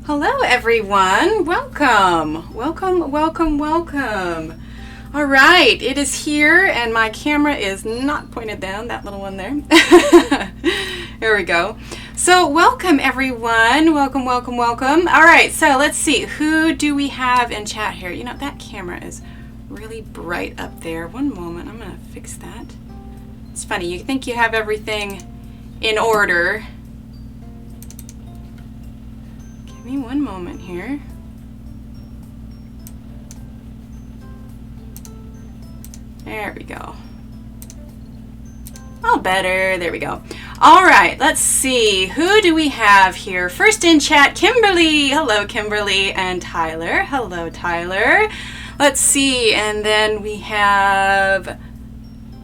Hello everyone, welcome, welcome, welcome, welcome. All right, it is here and my camera is not pointed down, that little one there. There we go. So welcome everyone, welcome, welcome, welcome. All right, so let's see, who do we have in chat here? You know, that camera is really bright up there. One moment, I'm gonna fix that. It's funny, you think you have everything in order. Give me one moment here. There we go. All better. There we go. All right, let's see. Who do we have here? First in chat, Kimberly. Hello, Kimberly. And Tyler. Hello, Tyler. Let's see. And then we have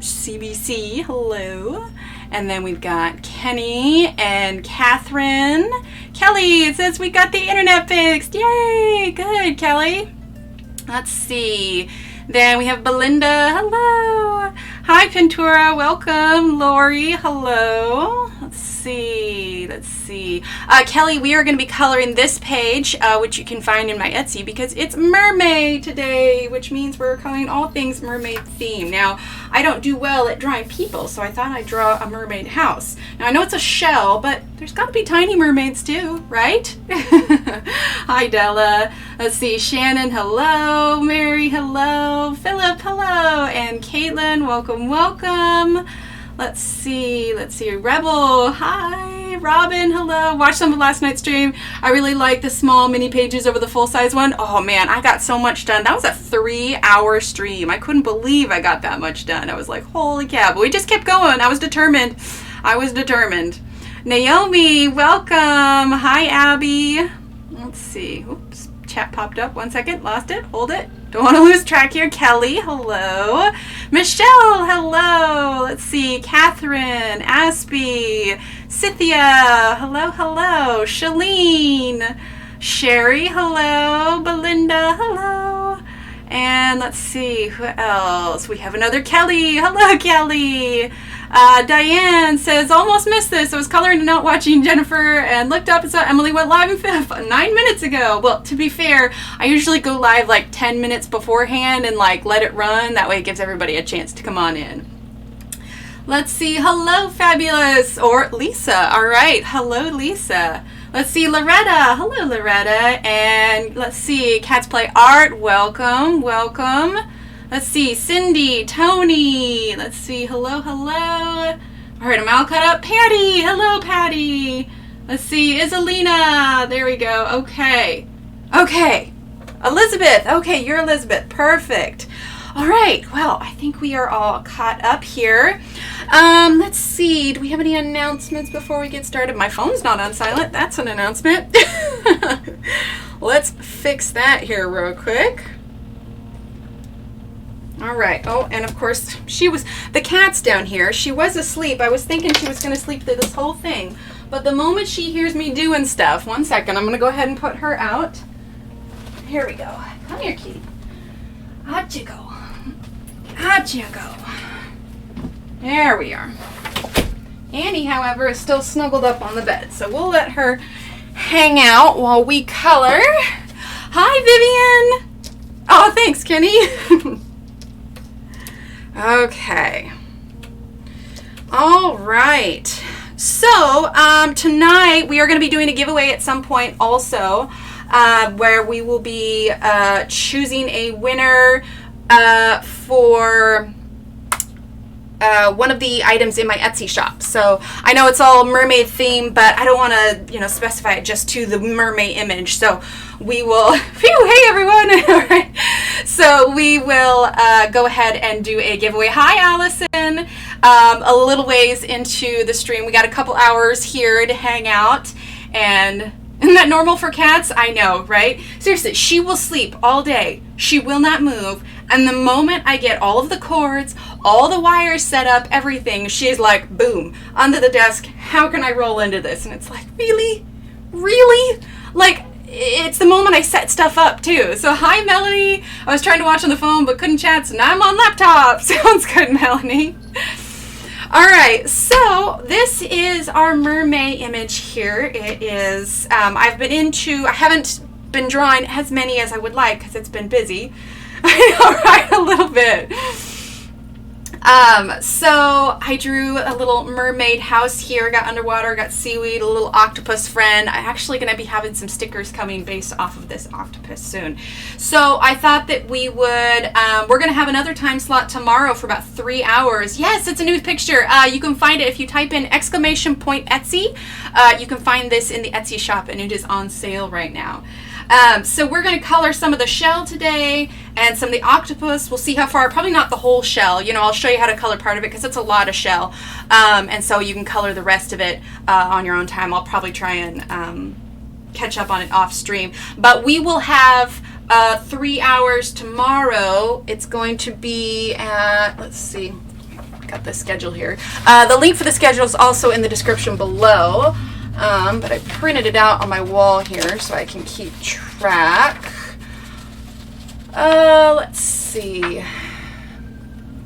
CBC. Hello. And then we've got Kenny and Catherine. Kelly, it says we got the internet fixed. Yay! Good, Kelly. Let's see. Then we have Belinda. Hello. Hi, Pintura. Welcome. Lori. Hello. Let's see. Let's see. Kelly, we are going to be coloring this page, which you can find in my Etsy, because it's mermaid today, which means we're coloring all things mermaid theme. Now, I don't do well at drawing people, so I thought I'd draw a mermaid house. Now, I know it's a shell, but there's got to be tiny mermaids too, right? Hi, Della. Let's see. Shannon, hello. Mary, hello. Philip, hello. And Caitlin, welcome, welcome. Let's see. Rebel, hi. Robin, hello. Watched some of last night's stream. I really like the small mini pages over the full-size one. Oh, man, I got so much done. That was a 3-hour stream. I couldn't believe I got that much done. I was like, holy cow. But we just kept going. I was determined. Naomi, welcome. Hi, Abby. Let's see. Oops, chat popped up. 1 second. Lost it. Hold it. Don't want to lose track here. Kelly, hello. Michelle, hello. Let's see. Catherine, Aspie, Cynthia, hello, hello. Shalene, Sherry, hello. Belinda, hello. And let's see, who else? We have another Kelly. Hello, Kelly. Diane says, almost missed this. I was coloring and not watching Jennifer and looked up and saw Emily went live in 9 minutes ago. Well, to be fair, I usually go live like 10 minutes beforehand and like let it run. That way it gives everybody a chance to come on in. Let's see. Hello, Fabulous. Or Lisa. All right. Hello, Lisa. Let's see. Loretta. Hello, Loretta. And let's see. Cats Play Art. Welcome. Welcome. Let's see. Cindy. Tony. Let's see. Hello, hello. All right. I'm all caught up. Patty. Hello, Patty. Let's see. Isalina. There we go. Okay. Okay. Elizabeth. Okay. You're Elizabeth. Perfect. All right, well, I think we are all caught up here. Let's see, do we have any announcements before we get started? My phone's not on silent, that's an announcement. Let's fix that here real quick. All right, oh, and of course, the cat's down here. She was asleep. I was thinking she was gonna sleep through this whole thing. But the moment she hears me doing stuff, one second, I'm gonna go ahead and put her out. Here we go. Come here, kitty. Out you go. Out you go. There we are. Annie, however, is still snuggled up on the bed, so we'll let her hang out while we color. Hi, Vivian. Oh, thanks, Kenny. Okay. All right. So, tonight we are going to be doing a giveaway at some point also, where we will be choosing a winner for one of the items in my Etsy shop. So I know it's all mermaid theme, but I don't want to, specify it just to the mermaid image. So we will, phew, hey everyone. All right. So we will go ahead and do a giveaway. Hi, Allison. A little ways into the stream. We got a couple hours here to hang out, and isn't that normal for cats? I know, right? Seriously, she will sleep all day. She will not move. And the moment I get all of the cords, all the wires set up, everything, she's like, boom, under the desk. How can I roll into this? And it's like, really? Really? Like, it's the moment I set stuff up, too. So, hi, Melanie. I was trying to watch on the phone, but couldn't chat, so now I'm on laptop. Sounds good, Melanie. All right, so this is our mermaid image here. It is, I haven't been drawing as many as I would like because it's been busy. I know, right? A little bit. So I drew a little mermaid house here, got underwater, got seaweed, a little octopus friend. I'm actually going to be having some stickers coming based off of this octopus soon. So I thought that we would, we're going to have another time slot tomorrow for about 3 hours. Yes, it's a new picture. You can find it if you type in !Etsy. You can find this in the Etsy shop, and it is on sale right now. So we're going to color some of the shell today and some of the octopus. We'll see how far, probably not the whole shell. I'll show you how to color part of it because it's a lot of shell. And so you can color the rest of it on your own time. I'll probably try and catch up on it off stream. But we will have 3 hours tomorrow. It's going to be at, let's see, got the schedule here. The link for the schedule is also in the description below. But I printed it out on my wall here so I can keep track. Let's see.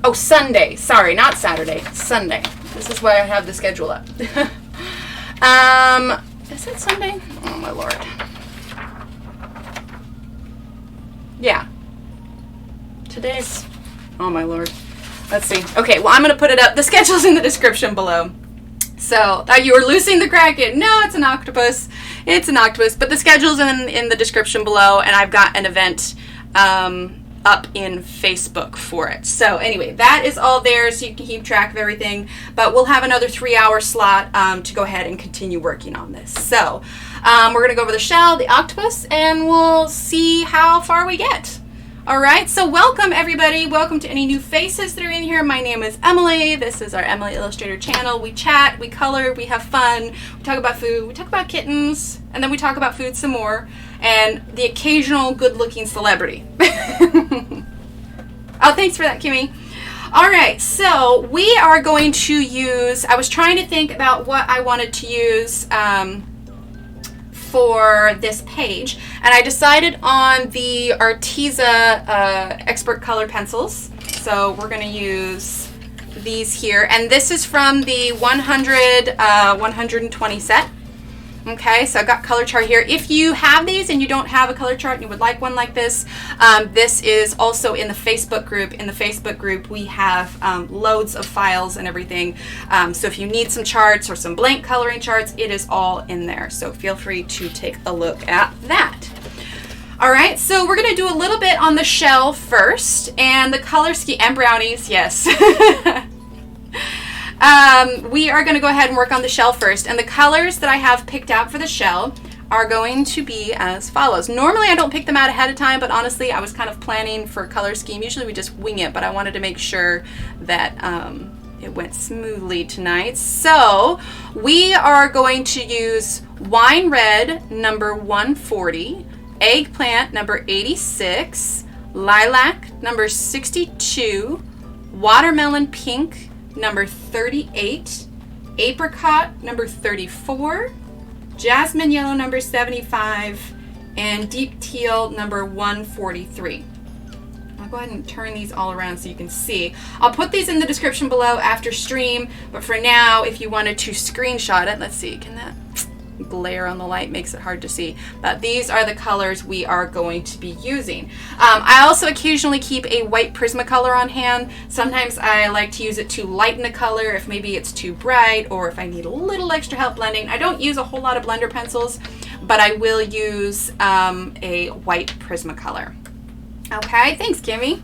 Oh, Sunday. Sorry, not Saturday. Sunday. This is why I have the schedule up. Is it Sunday? Oh, my Lord. Yeah. Today's... Oh, my Lord. Let's see. Okay, well, I'm going to put it up. The schedule's in the description below. So, you were losing the Kraken. No, it's an octopus. It's an octopus. But the schedule's in the description below, and I've got an event up in Facebook for it. So, anyway, that is all there so you can keep track of everything. But we'll have another 3-hour slot to go ahead and continue working on this. So, we're going to go over the shell, the octopus, and we'll see how far we get. All right, so welcome everybody. Welcome to any new faces that are in here. My name is Emily. This is our Emily Illustrator channel. We chat, we color, we have fun. We talk about food, we talk about kittens, and then we talk about food some more, and the occasional good-looking celebrity. Oh, thanks for that, Kimmy. All right, so we are going to use, I was trying to think about what I wanted to use for this page, and I decided on the Arteza Expert Color Pencils. So we're going to use these here, and this is from the 120 set. Okay, so I've got color chart here. If you have these and you don't have a color chart and you would like one like this, this is also in the Facebook group. In the Facebook group, we have loads of files and everything. So if you need some charts or some blank coloring charts, it is all in there. So feel free to take a look at that. All right, so we're gonna do a little bit on the shell first, and the color scheme, and brownies, yes. We are going to go ahead and work on the shell first, and the colors that I have picked out for the shell are going to be as follows. Normally I don't pick them out ahead of time, but honestly I was kind of planning for color scheme. Usually we just wing it, but I wanted to make sure that it went smoothly tonight. So we are going to use wine red number 140, eggplant number 86, lilac number 62, watermelon pink number 38, apricot number 34, jasmine yellow number 75, and deep teal number 143. I'll go ahead and turn these all around so you can see. I'll put these in the description below after stream, but for now, if you wanted to screenshot it, let's see, can that glare on the light makes it hard to see, but these are the colors we are going to be using. I also occasionally keep a white Prismacolor on hand. Sometimes I like to use it to lighten a color if maybe it's too bright or if I need a little extra help blending. I don't use a whole lot of blender pencils, but I will use a white Prismacolor. Okay, thanks Kimmy.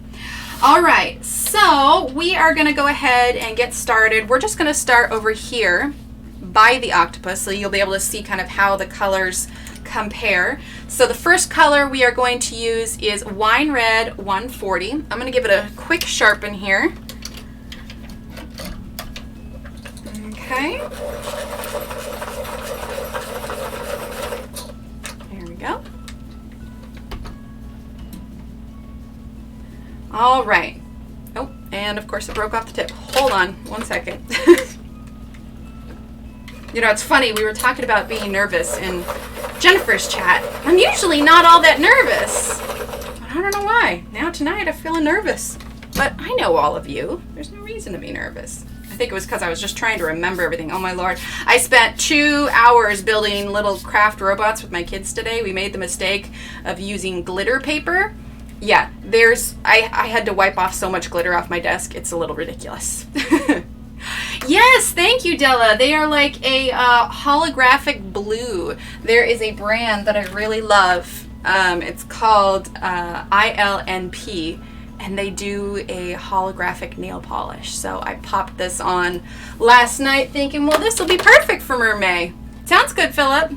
All right, so we are going to go ahead and get started. We're just going to start over here by the octopus, so you'll be able to see kind of how the colors compare. So the first color we are going to use is wine red 140. I'm going to give it a quick sharpen here. Okay. There we go. All right. Oh, and of course it broke off the tip. Hold on one second. You know, it's funny, we were talking about being nervous in Jennifer's chat. I'm usually not all that nervous, but I don't know why. Now tonight I'm feeling nervous. But I know all of you. There's no reason to be nervous. I think it was because I was just trying to remember everything. Oh my Lord. I spent 2 hours building little craft robots with my kids today. We made the mistake of using glitter paper. Yeah, I had to wipe off so much glitter off my desk. It's a little ridiculous. Yes, thank you, Della. They are like a holographic blue. There is a brand that I really love. It's called ILNP, and they do a holographic nail polish. So I popped this on last night thinking, well, this will be perfect for Mermay. Sounds good, Philip.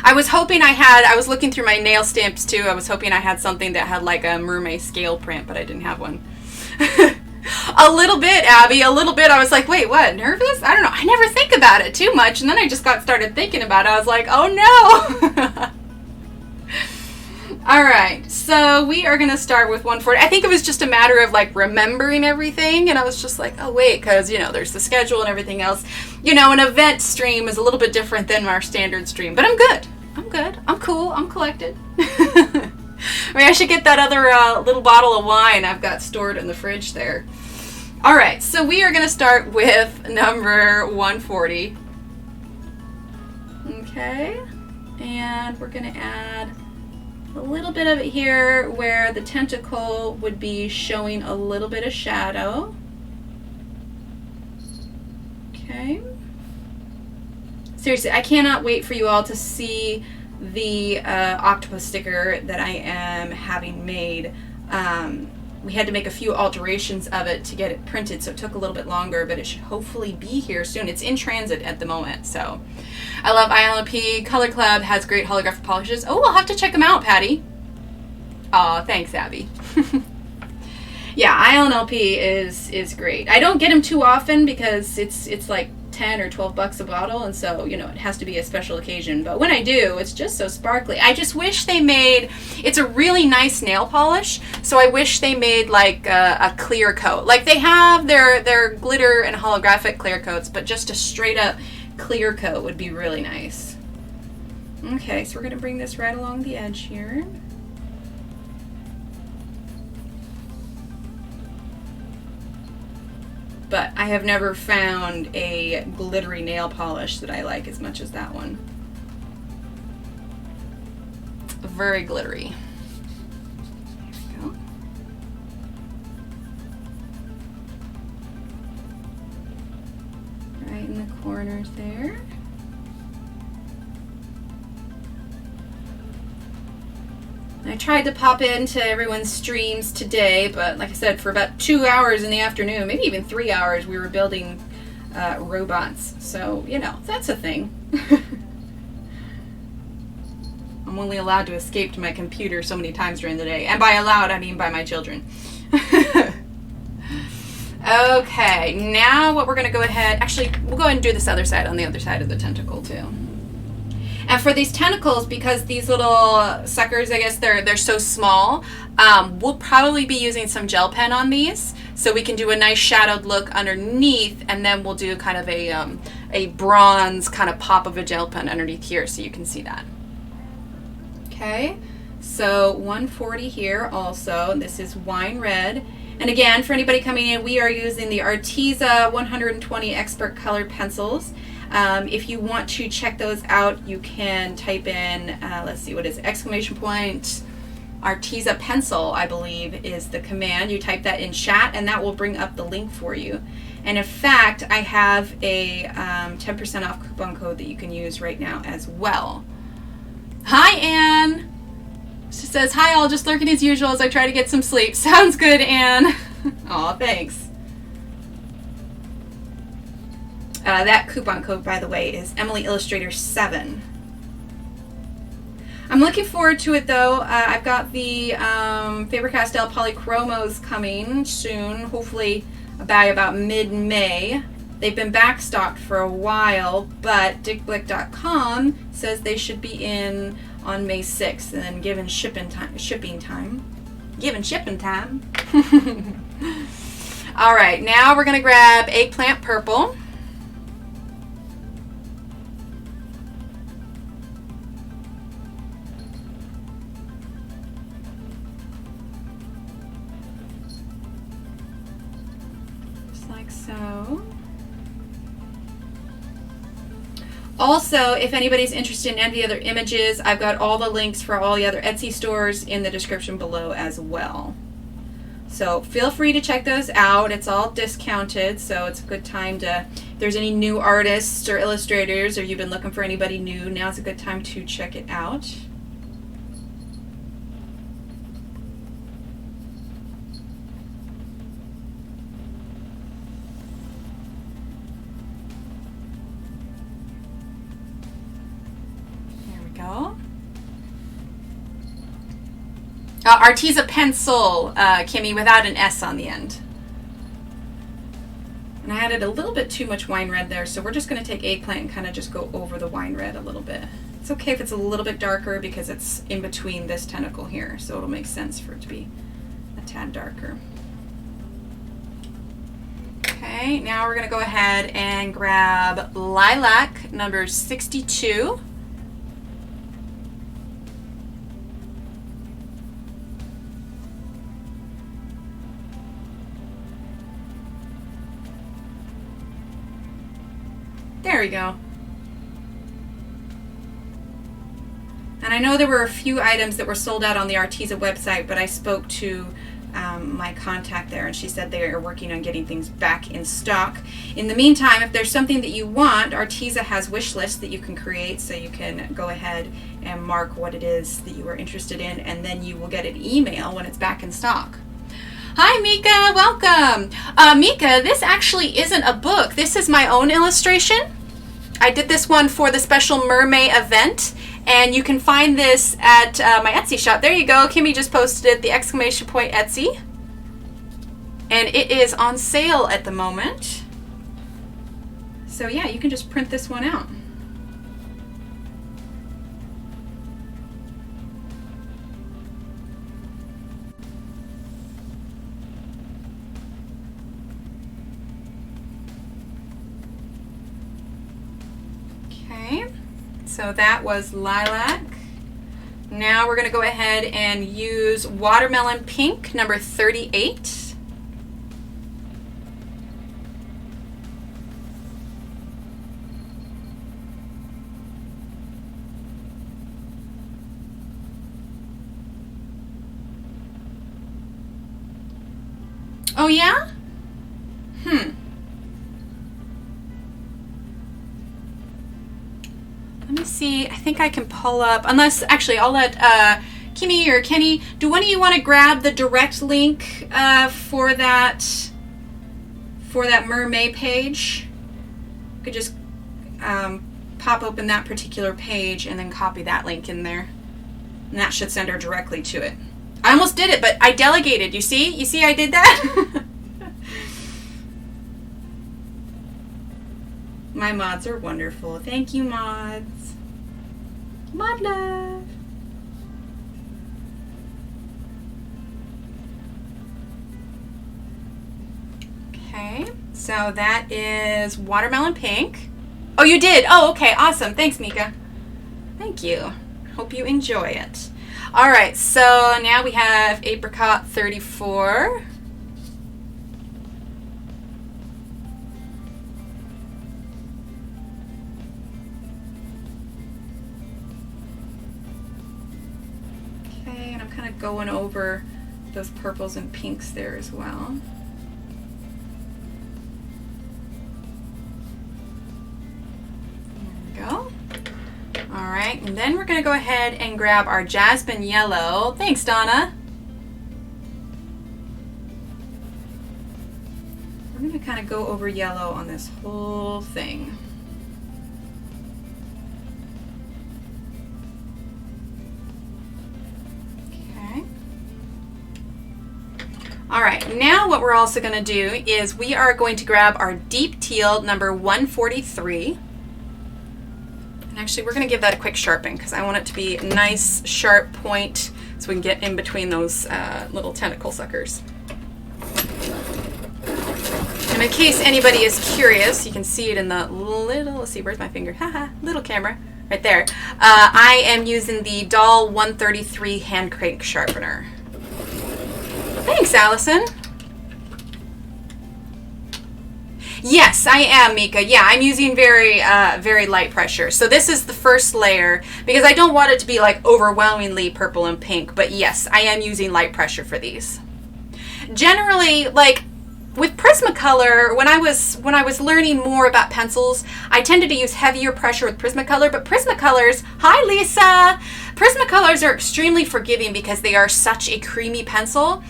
I was hoping I was looking through my nail stamps too. I was hoping I had something that had like a Mermay scale print, but I didn't have one. A little bit, Abby, a little bit. I was like, wait, what, nervous? I don't know. I never think about it too much. And then I just started thinking about it. I was like, oh no. All right, so we are going to start with 140. I think it was just a matter of like remembering everything. And I was just like, oh wait, because, you know, there's the schedule and everything else. You know, an event stream is a little bit different than our standard stream. But I'm good. I'm good. I'm cool. I'm collected. I mean, I should get that other little bottle of wine I've got stored in the fridge there. All right, so we are going to start with number 140. Okay, and we're going to add a little bit of it here where the tentacle would be showing a little bit of shadow. Okay. Seriously, I cannot wait for you all to see the octopus sticker that I am having made. We had to make a few alterations of it to get it printed, so it took a little bit longer, but it should hopefully be here soon. It's in transit at the moment, so. I love ILNP. Color Club has great holographic polishes. Oh, we'll have to check them out, Patty. Aw, thanks, Abby. Yeah, ILNP is great. I don't get them too often because it's like 10 or 12 bucks a bottle, and so, you know, it has to be a special occasion, but when I do, it's just so sparkly. I just wish they made, it's a really nice nail polish, so I wish they made like a clear coat. Like they have their glitter and holographic clear coats, but just a straight up clear coat would be really nice. Okay, so we're going to bring this right along the edge here. but I have never found a glittery nail polish that I like as much as that one. Very glittery. There we go. Right in the corners there. I tried to pop into everyone's streams today, but like I said, for about 2 hours in the afternoon, maybe even 3 hours, we were building robots. So, you know, that's a thing. I'm only allowed to escape to my computer so many times during the day. And by allowed, I mean by my children. Okay, now what we're going to go ahead, actually, we'll go ahead and do this other side on the other side of the tentacle too. And for these tentacles, because these little suckers, I guess they're so small, we'll probably be using some gel pen on these, so we can do a nice shadowed look underneath, and then we'll do kind of a bronze kind of pop of a gel pen underneath here, so you can see that. Okay, so 140 here also, and this is wine red. And again, for anybody coming in, we are using the Arteza 120 Expert Colored Pencils. If you want to check those out, you can type in, let's see, what is it? ! Arteza Pencil, I believe, is the command. You type that in chat, and that will bring up the link for you. And in fact, I have a 10% off coupon code that you can use right now as well. Hi, Anne. She says, hi, all, just lurking as usual as I try to get some sleep. Sounds good, Anne. Aw, thanks. That coupon code, by the way, is Emily Illustrator 7. I'm looking forward to it, though. I've got the Faber-Castell Polychromos coming soon, hopefully by about mid-May. They've been backstocked for a while, but dickblick.com says they should be in on May 6th, and then given shipping time. All right, now we're going to grab Eggplant Purple. So, also, if anybody's interested in any other images, I've got all the links for all the other Etsy stores in the description below as well. So feel free to check those out. It's all discounted, so it's a good time to, if there's any new artists or illustrators, or you've been looking for anybody new, now's a good time to check it out. Arteza Pencil, Kimmy, without an S on the end. And I added a little bit too much wine red there, so we're just going to take Eggplant and kind of just go over the wine red a little bit. It's okay if it's a little bit darker because it's in between this tentacle here, so it'll make sense for it to be a tad darker. Okay, now we're going to go ahead and grab Lilac Number 62. There we go. And I know there were a few items that were sold out on the Arteza website, but I spoke to my contact there, and she said they are working on getting things back in stock. In the meantime, if there's something that you want, Arteza has wish lists that you can create, so you can go ahead and mark what it is that you are interested in, and then you will get an email when it's back in stock. Hi, Mika. Welcome. Mika, this actually isn't a book. This is my own illustration. I did this one for the special Mermay event, and you can find this at my Etsy shop. There you go. Kimmy just posted it, the ! Etsy. And it is on sale at the moment. So yeah, you can just print this one out. So that was Lilac. Now we're going to go ahead and use Watermelon Pink, number 38. Oh, yeah? Let me see. I think I can pull up, unless, actually, I'll let Kimmy or Kenny, do one of you want to grab the direct link for that Mermay page? You could just pop open that particular page and then copy that link in there. And that should send her directly to it. I almost did it, but I delegated. You see? You see I did that? My mods are wonderful. Thank you, mods. Mod love. Okay, so that is Watermelon Pink. Oh, you did? Oh, okay, awesome. Thanks, Mika. Thank you. Hope you enjoy it. All right, so now we have Apricot 34. Okay, and I'm kind of going over those purples and pinks there as well. Go. All right, and then we're going to go ahead and grab our Jasmine Yellow. Thanks, Donna. We're going to kind of go over yellow on this whole thing. Okay. All right, now what we're also going to do is we are going to grab our deep teal number 143. Actually, we're going to give that a quick sharpen because I want it to be a nice sharp point so we can get in between those little tentacle suckers. And in case anybody is curious, you can see it in the little, let's see, where's my finger? Haha, little camera right there. I am using the Doll 133 hand crank sharpener. Thanks, Allison. Yes, I am, Mika. Yeah, I'm using very light pressure. So this is the first layer because I don't want it to be like overwhelmingly purple and pink. But yes, I am using light pressure for these. Generally, like with Prismacolor, when I was learning more about pencils, I tended to use heavier pressure with Prismacolor. But Prismacolors, hi Lisa. Prismacolors are extremely forgiving because they are such a creamy pencil.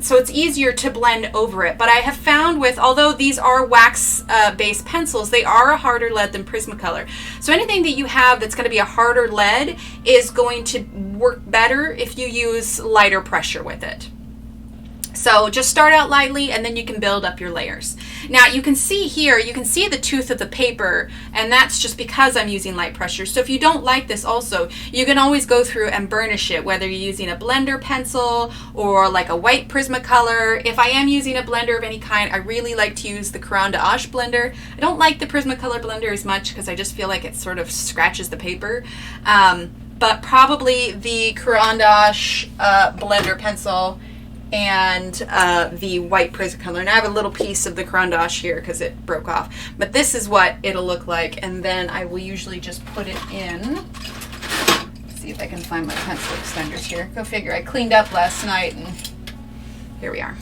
So it's easier to blend over it. But I have found although these are wax-based pencils, they are a harder lead than Prismacolor. So anything that you have that's going to be a harder lead is going to work better if you use lighter pressure with it. So just start out lightly and then you can build up your layers. Now you can see here, you can see the tooth of the paper, and that's just because I'm using light pressure. So if you don't like this also, you can always go through and burnish it, whether you're using a blender pencil or like a white Prismacolor. If I am using a blender of any kind, I really like to use the Caran d'Ache blender. I don't like the Prismacolor blender as much because I just feel like it sort of scratches the paper. But probably the Caran d'Ache blender pencil and the white Prismacolor. And I have a little piece of the Caran d'Ache here because it broke off. But this is what it'll look like. And then I will usually just put it in. Let's see if I can find my pencil extenders here. Go figure. I cleaned up last night and here we are.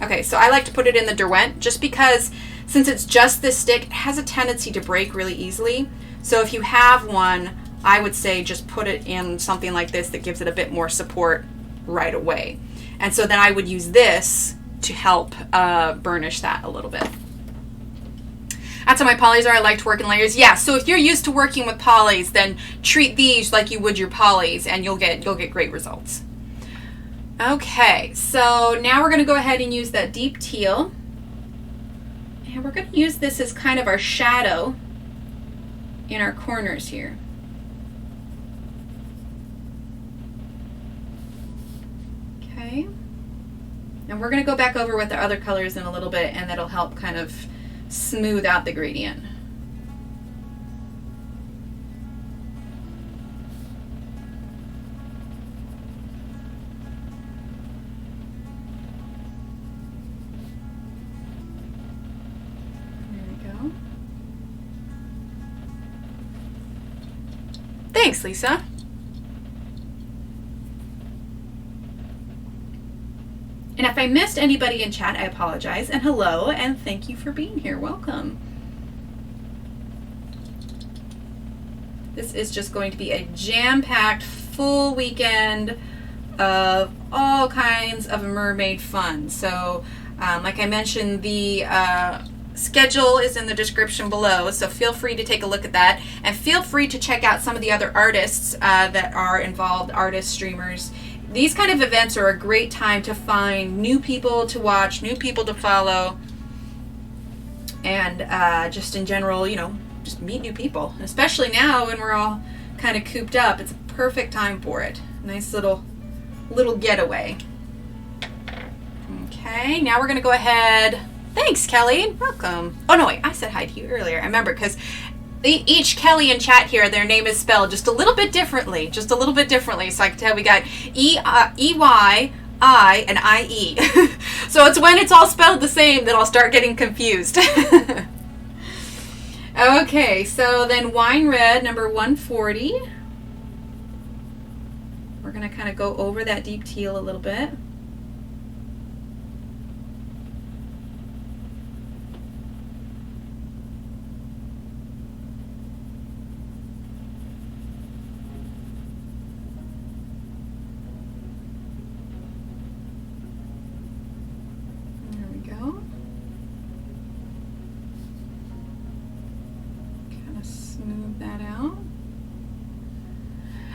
Okay, so I like to put it in the Derwent just because since it's just this stick, it has a tendency to break really easily. So if you have one, I would say just put it in something like this that gives it a bit more support right away. And so then I would use this to help burnish that a little bit. That's how my polys are. I like to work in layers. Yeah, so if you're used to working with polys, then treat these like you would your polys and you'll get great results. Okay, so now we're going to go ahead and use that deep teal. And we're going to use this as kind of our shadow in our corners here. Okay, and we're going to go back over with the other colors in a little bit, and that'll help kind of smooth out the gradient. There we go. Thanks, Lisa. And And if I missed anybody in chat, I apologize. And hello, and thank you for being here. Welcome. This is just going to be a jam-packed, full weekend of all kinds of mermaid fun. So, like I mentioned, the schedule is in the description below, so feel free to take a look at that, and feel free to check out some of the other artists that are involved, artists, streamers. These kind of events are a great time to find new people to watch, new people to follow, and just in general, you know, just meet new people. Especially now when we're all kind of cooped up, it's a perfect time for it. Nice little getaway. Okay, now we're gonna go ahead. Thanks, Kelly. Welcome. Oh no, wait, I said hi to you earlier. I remember, because each Kelly in chat here, their name is spelled just a little bit differently. Just a little bit differently. So I can tell we got E-Y, I, and I-E. So it's when it's all spelled the same that I'll start getting confused. Okay, so then Wine Red, number 140. We're going to kind of go over that deep teal a little bit.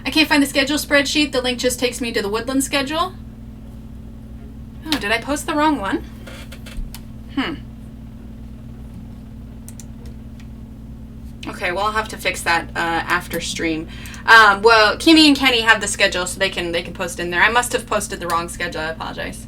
I can't find the schedule spreadsheet. The link just takes me to the Woodland schedule. Oh, did I post the wrong one? Okay, well, I'll have to fix that after stream. Well, Kimmy and Kenny have the schedule, so they can post in there. I must have posted the wrong schedule. I apologize.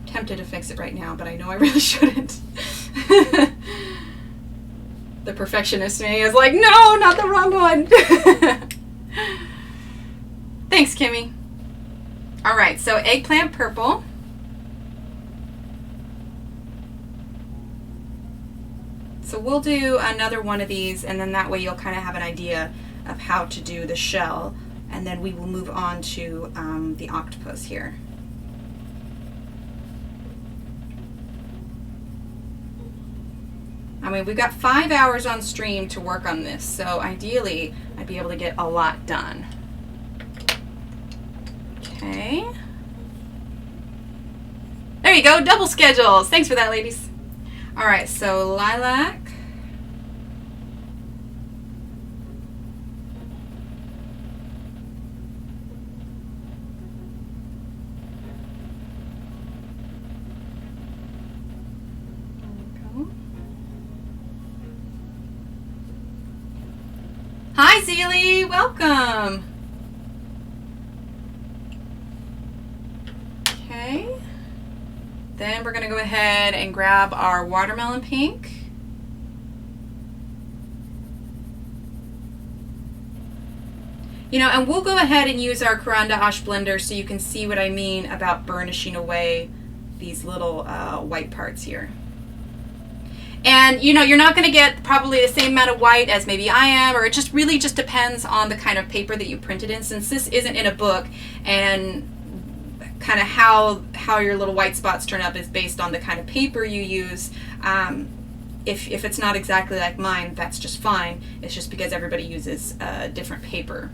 Tempted to fix it right now, but I know I really shouldn't. The perfectionist me is like, no, not the wrong one. Thanks, Kimmy. All right, so Eggplant Purple. So we'll do another one of these, and then that way you'll kind of have an idea of how to do the shell, and then we will move on to the octopus here. I mean, we've got 5 hours on stream to work on this, so ideally I'd be able to get a lot done. Okay. There you go, double schedules. Thanks for that, ladies. All right, so lilac. Hi, Zeely, welcome. Okay. Then we're going to go ahead and grab our watermelon pink. You know, and we'll go ahead and use our Caran d'Ache blender so you can see what I mean about burnishing away these little white parts here. And, you know, you're not going to get probably the same amount of white as maybe I am, or it just really just depends on the kind of paper that you printed in. Since this isn't in a book, and kind of how your little white spots turn up is based on the kind of paper you use. If it's not exactly like mine, that's just fine. It's just because everybody uses different paper.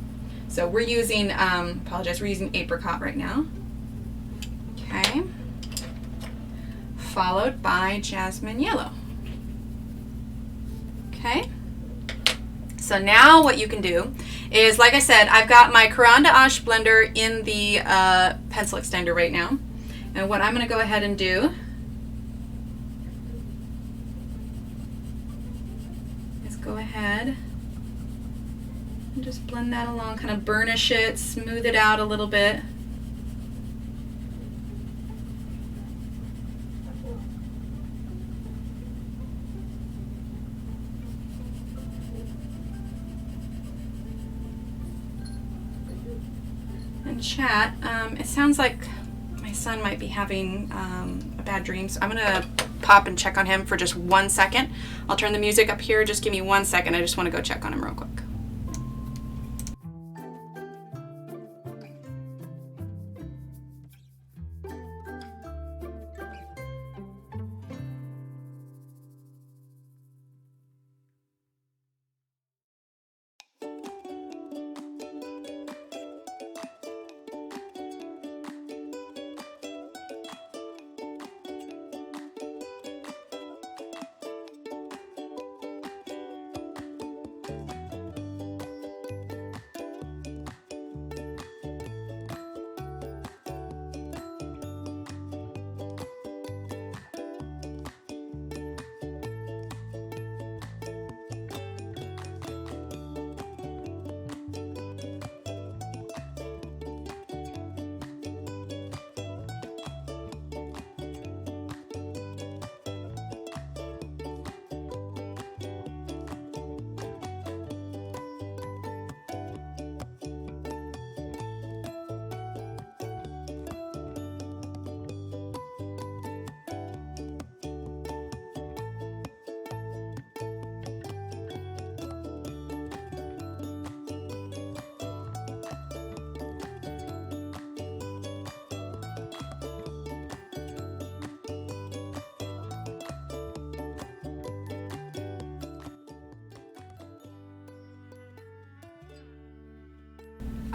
So we're using, we're using Apricot right now. Okay. Followed by Jasmine Yellow. Okay, so now what you can do is, like I said, I've got my Caran d'Ache blender in the pencil extender right now. And what I'm going to go ahead and do is go ahead and just blend that along, kind of burnish it, smooth it out a little bit. And in chat. It sounds like my son might be having a bad dream, so I'm gonna pop and check on him for just 1 second. I'll turn the music up here. Just give me 1 second. I just want to go check on him real quick.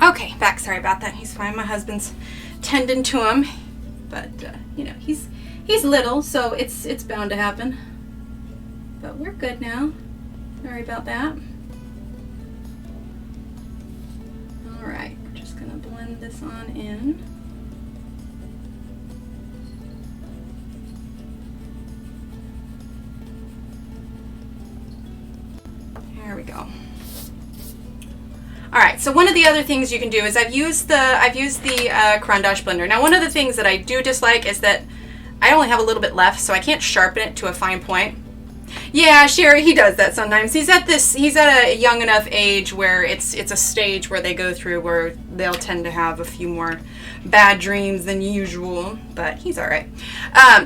Okay, back. Sorry about that. He's fine. My husband's tending to him, but you know, he's little, so it's bound to happen. But we're good now. Sorry about that. All right, we're just gonna blend this on in. There we go. All right, so one of the other things you can do is I've used the Caran d'Ache blender. Now, one of the things that I do dislike is that I only have a little bit left, so I can't sharpen it to a fine point. Yeah, Sherry, he does that sometimes. He's at a young enough age where it's a stage where they go through where they'll tend to have a few more bad dreams than usual, but he's all right.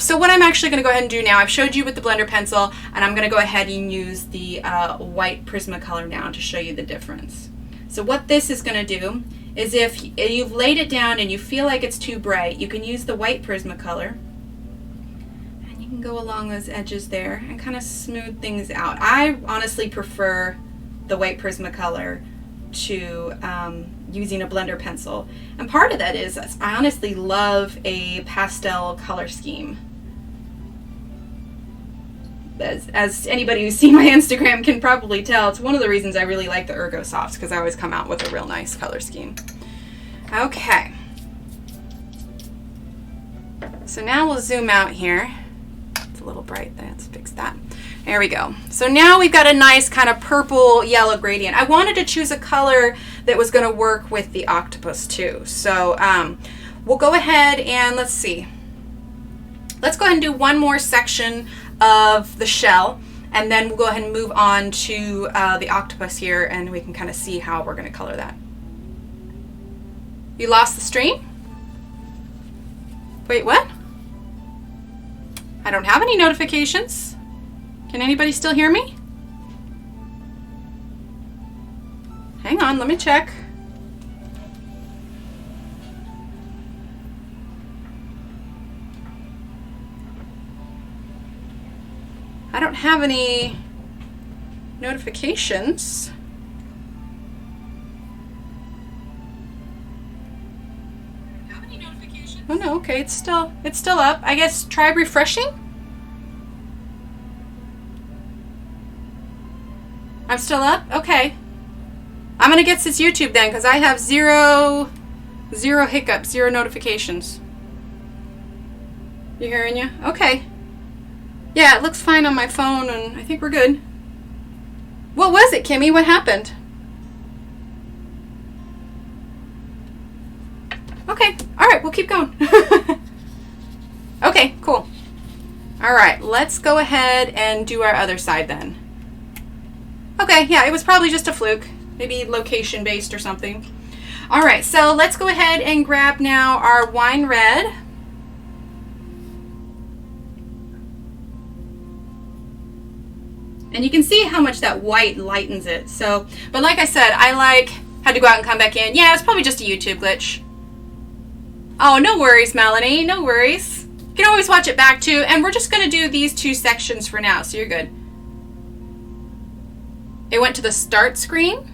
So what I'm actually going to go ahead and do now, I've showed you with the blender pencil, and I'm going to go ahead and use the white Prismacolor now to show you the difference. So what this is going to do is if you've laid it down and you feel like it's too bright, you can use the white Prismacolor and you can go along those edges there and kind of smooth things out. I honestly prefer the white Prismacolor to using a blender pencil. And part of that is I honestly love a pastel color scheme. As anybody who's seen my Instagram can probably tell, it's one of the reasons I really like the Ergo Softs, because I always come out with a real nice color scheme. Okay. So now we'll zoom out here. It's a little bright. Let's fix that. There we go. So now we've got a nice kind of purple yellow gradient. I wanted to choose a color that was going to work with the octopus too. So we'll go ahead and let's see. Let's go ahead and do one more section of the shell, and then we'll go ahead and move on to the octopus here, and we can kind of see how we're going to color that. You lost the stream? Wait, what? I don't have any notifications. Can anybody still hear me? Hang on, let me check. I don't have any notifications. Oh no, okay, it's still up. I guess try refreshing. I'm still up? Okay. I'm gonna get this YouTube then, because I have zero hiccups, zero notifications. You hearing you? Okay. Yeah, it looks fine on my phone, and I think we're good. What was it, Kimmy? What happened? Okay, all right, we'll keep going. Okay, cool. All right, let's go ahead and do our other side then. Okay, yeah, it was probably just a fluke, maybe location-based or something. All right, so let's go ahead and grab now our wine red. And you can see how much that white lightens it. So, but like I said, had to go out and come back in. Yeah, it's probably just a YouTube glitch. Oh, no worries, Melanie, no worries. You can always watch it back too. And we're just gonna do these 2 sections for now, so you're good. It went to the start screen.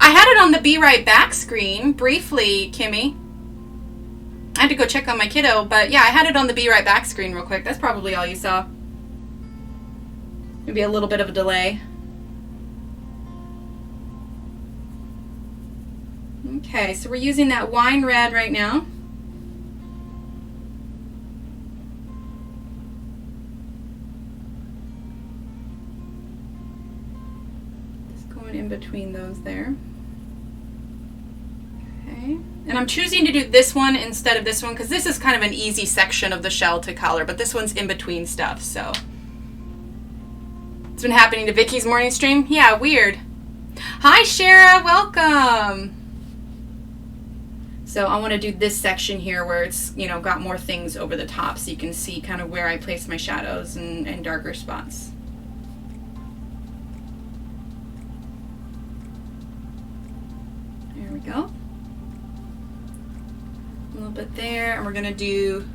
I had it on the Be Right Back screen briefly, Kimmy. I had to go check on my kiddo, but yeah, I had it on the Be Right Back screen real quick. That's probably all you saw. Maybe a little bit of a delay. Okay, so we're using that wine red right now. Just going in between those there. Okay, and I'm choosing to do this one instead of this one because this is kind of an easy section of the shell to color, but this one's in between stuff, so. It's been happening to Vicky's morning stream? Yeah, weird. Hi, Shara, welcome. So I want to do this section here where it's, you know, got more things over the top so you can see kind of where I place my shadows and darker spots. There we go. A little bit there, and we're going to do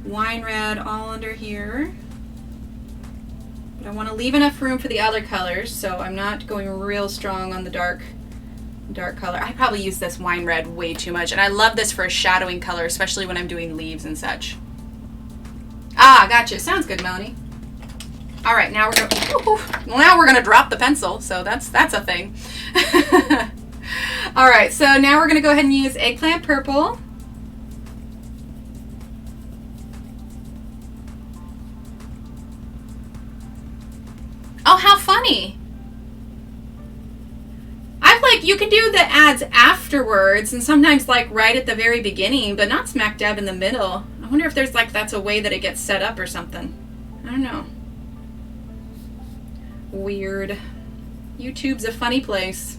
wine red all under here. But I want to leave enough room for the other colors, so I'm not going real strong on the dark color. I probably use this wine red way too much, and I love this for a shadowing color, especially when I'm doing leaves and such. Ah, gotcha. Sounds good, Melanie. All right, now we're gonna drop the pencil, so that's a thing. All right, so now we're gonna go ahead and use Eggplant Purple. Oh, how funny. You can do the ads afterwards and sometimes like right at the very beginning, but not smack dab in the middle. I wonder if there's like, that's a way that it gets set up or something. I don't know. Weird. YouTube's a funny place.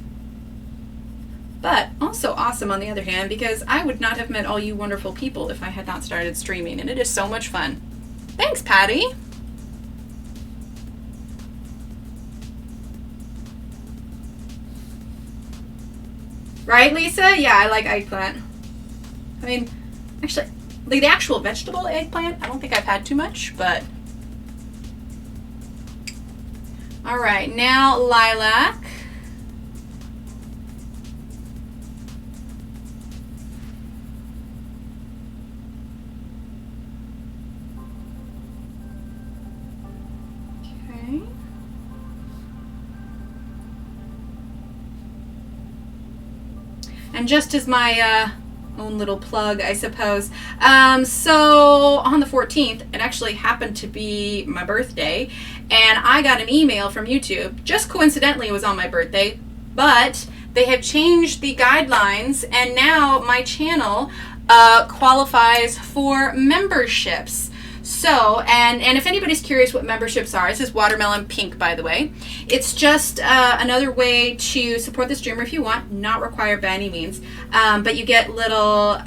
But also awesome on the other hand, because I would not have met all you wonderful people if I had not started streaming, and it is so much fun. Thanks, Patty. Right, Lisa? Yeah, I like eggplant. I mean, actually, like the actual vegetable eggplant, I don't think I've had too much, but. All right, now lilac. Okay. And just as my own little plug, I suppose. So on the 14th, it actually happened to be my birthday, and I got an email from YouTube. Just coincidentally, it was on my birthday, but they have changed the guidelines, and now my channel qualifies for memberships. So, and if anybody's curious what memberships are, this is Watermelon Pink, by the way. It's just another way to support the streamer if you want, not required by any means. But you get a little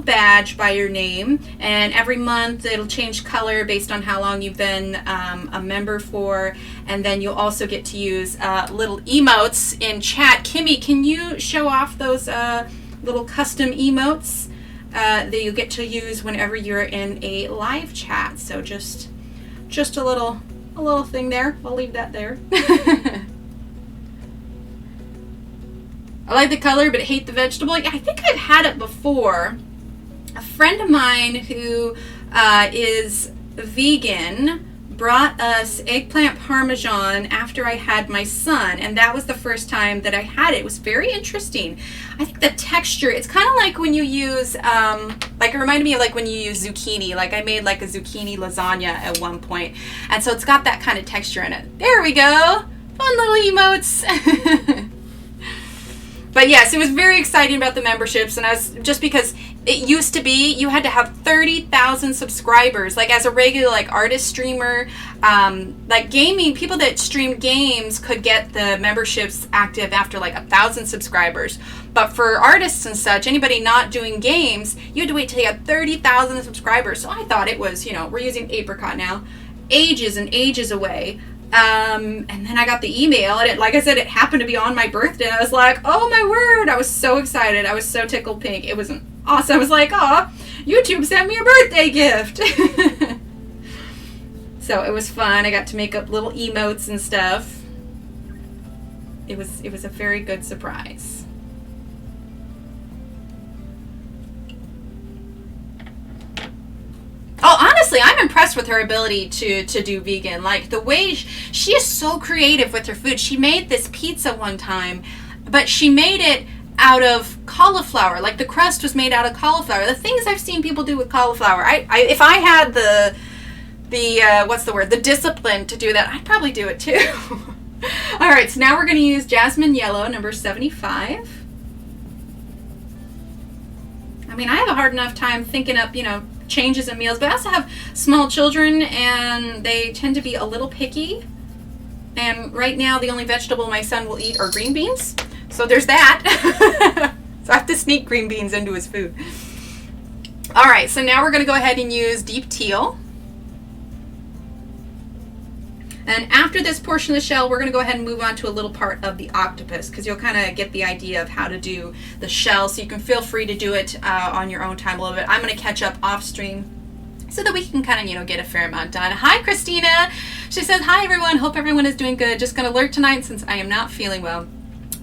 badge by your name, and every month it'll change color based on how long you've been a member for. And then you'll also get to use little emotes in chat. Kimmy, can you show off those little custom emotes that you get to use whenever you're in a live chat? So just a little thing there. I'll leave that there. I like the color, but hate the vegetable. I think I've had it before. A friend of mine who is vegan brought us eggplant parmesan after I had my son, and that was the first time that I had it. It was very interesting. I think the texture, it's kind of like when you use, like it reminded me of like when you use zucchini. Like I made like a zucchini lasagna at one point, and so it's got that kind of texture in it. There we go. Fun little emotes. But yes, it was very exciting about the memberships, and I was, just because It used to be you had to have 30,000 subscribers. Like as a regular like artist streamer, like gaming, people that stream games could get the memberships active after like 1,000 subscribers. But for artists and such, anybody not doing games, you had to wait till you had 30,000 subscribers. So I thought it was, you know, we're using Apricot now, ages and ages away. And then I got the email, and it, like I said, it happened to be on my birthday. And I was like, oh my word, I was so excited. I was so tickled pink. It was awesome. I was like, oh, YouTube sent me a birthday gift. So it was fun. I got to make up little emotes and stuff. It was a very good surprise. Oh, honestly, I'm impressed with her ability to do vegan. Like, the way she is so creative with her food. She made this pizza one time, but she made it out of cauliflower. Like, the crust was made out of cauliflower. The things I've seen people do with cauliflower, if I had the discipline to do that, I'd probably do it too. All right, so now we're going to use Jasmine Yellow, number 75. I mean, I have a hard enough time thinking up, you know, changes in meals, but I also have small children and they tend to be a little picky, and right now the only vegetable my son will eat are green beans, so there's that. So I have to sneak green beans into his food. All right, so now we're going to go ahead and use deep teal, and after this portion of the shell we're going to go ahead and move on to a little part of the octopus, because you'll kind of get the idea of how to do the shell, so you can feel free to do it on your own time a little bit. I'm going to catch up off stream so that we can kind of, you know, get a fair amount done. Hi, Christina. She says, hi, everyone. Hope everyone is doing good. Just going to lurk tonight since I am not feeling well.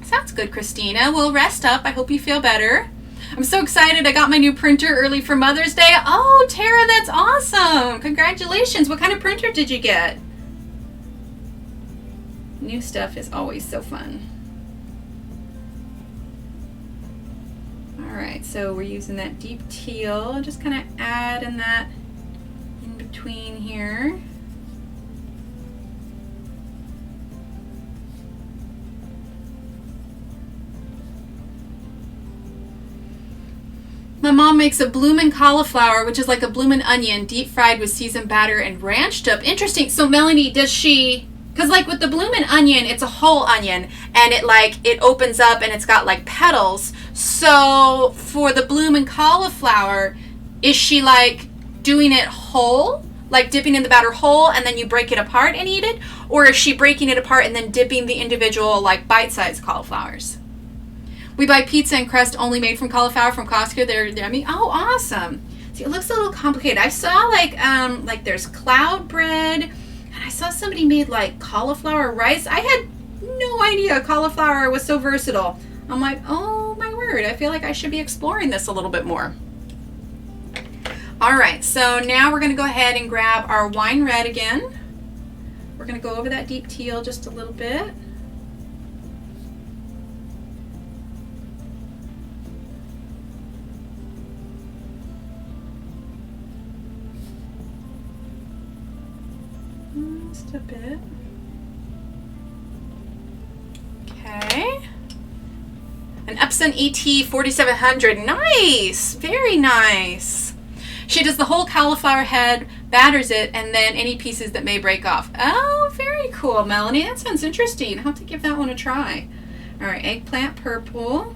Sounds good, Christina. Well, rest up. I hope you feel better. I'm so excited. I got my new printer early for Mother's Day. Oh, Tara, that's awesome. Congratulations. What kind of printer did you get? New stuff is always so fun. All right, so we're using that deep teal. Just kind of adding that in between here. My mom makes a bloomin' cauliflower, which is like a bloomin' onion, deep fried with seasoned batter and ranch dip. Interesting. So Melanie, does she... Because like with the bloomin' onion, it's a whole onion, and it opens up and it's got like petals. So for the bloomin' cauliflower, is she like doing it whole? Like dipping in the batter whole and then you break it apart and eat it? Or is she breaking it apart and then dipping the individual like bite-sized cauliflowers? We buy pizza and crust only made from cauliflower from Costco. They're I mean, oh, awesome. See, it looks a little complicated. I saw like there's cloud bread. I saw somebody made like cauliflower rice. I had no idea cauliflower was so versatile. I'm like, oh my word, I feel like I should be exploring this a little bit more. All right, so now we're gonna go ahead and grab our wine red again. We're gonna go over that deep teal just a little bit. Just a bit. Okay. An Epson ET 4700. Nice. Very nice. She does the whole cauliflower head, batters it, and then any pieces that may break off. Oh, very cool, Melanie. That sounds interesting. I'll have to give that one a try. All right, Eggplant Purple.